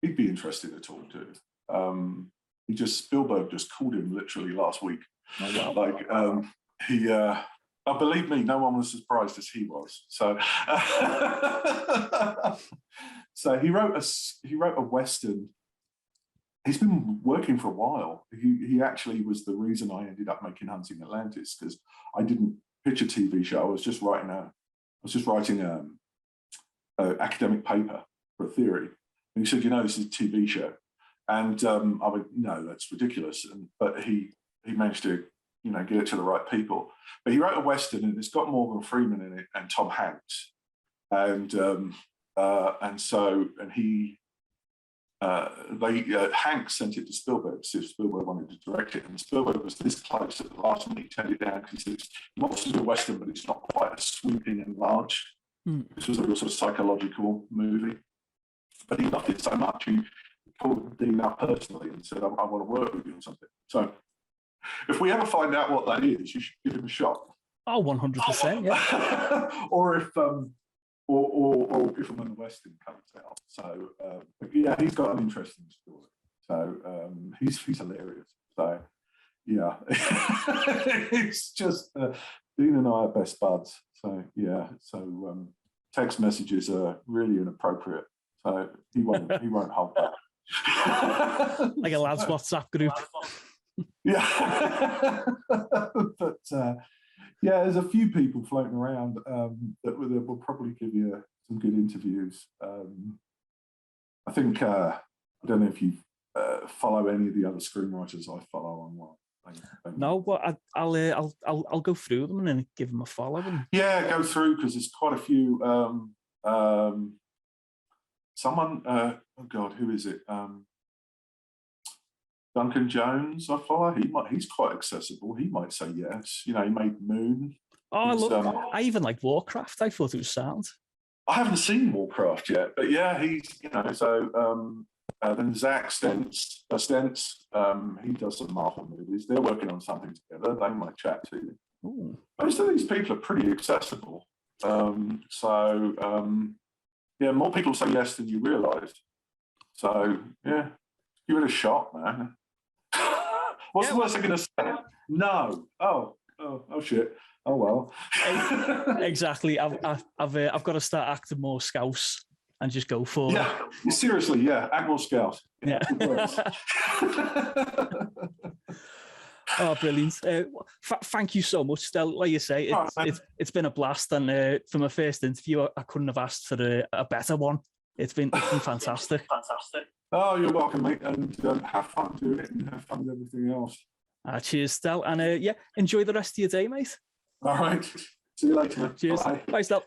He'd be interested to talk to. Spielberg just called him literally last week. Oh, wow. Oh, believe me, no one was as surprised as he was. So, so he wrote a Western. He's been working for a while. He actually was the reason I ended up making Hunting Atlantis, because I didn't pitch a TV show. I was just writing an academic paper for a theory. And he said, this is a TV show. And I went, no, that's ridiculous. But he managed to, get it to the right people. But he wrote a Western, and it's got Morgan Freeman in it and Tom Hanks. And he Hank sent it to Spielberg to see if Spielberg wanted to direct it, and Spielberg was this close at the last minute. He turned it down because he wants to do a Western, but it's not quite as sweeping and large. This was a real sort of psychological movie, but he loved it so much he called Dean up personally and said, I want to work with you on something. So if we ever find out what that is, you should give him a shot. Oh, 100%, yeah. Or if and when the Western comes out. So yeah, he's got an interesting story. So he's hilarious. So yeah, it's just Dean and I are best buds. So yeah, so text messages are really inappropriate. So he won't hold back. Like a lads WhatsApp group. Yeah, but yeah, there's a few people floating around that will probably give you some good interviews. I think I don't know if you follow any of the other screenwriters I follow online. No, but I'll go through them and then give them a follow. Yeah, go through because there's quite a few. Someone, oh God, who is it? Duncan Jones, I follow. He's quite accessible. He might say yes. You know, he made Moon. Oh, look, I even like Warcraft. I thought it was sound. I haven't seen Warcraft yet, but yeah, he's, you know, so then Zach Stentz, he does some Marvel movies. They're working on something together. They might chat to you. Ooh. Most of these people are pretty accessible. Yeah, more people say yes than you realise. So yeah, give it a shot, man. What's the worst thing going to say? No. Oh shit. Oh well. Exactly. I've got to start acting more Scouse and just go for it. Yeah, seriously. Yeah, act more Scouse. Yeah. Oh, brilliant! Thank you so much, Stel. Like you say, it's been a blast, and for my first interview, I couldn't have asked for a better one. It's been fantastic. Fantastic. Oh, you're welcome, mate, and have fun doing it, and have fun with everything else. Cheers, Stel, and yeah, enjoy the rest of your day, mate. All right. See you later. Cheers. Bye, Stel.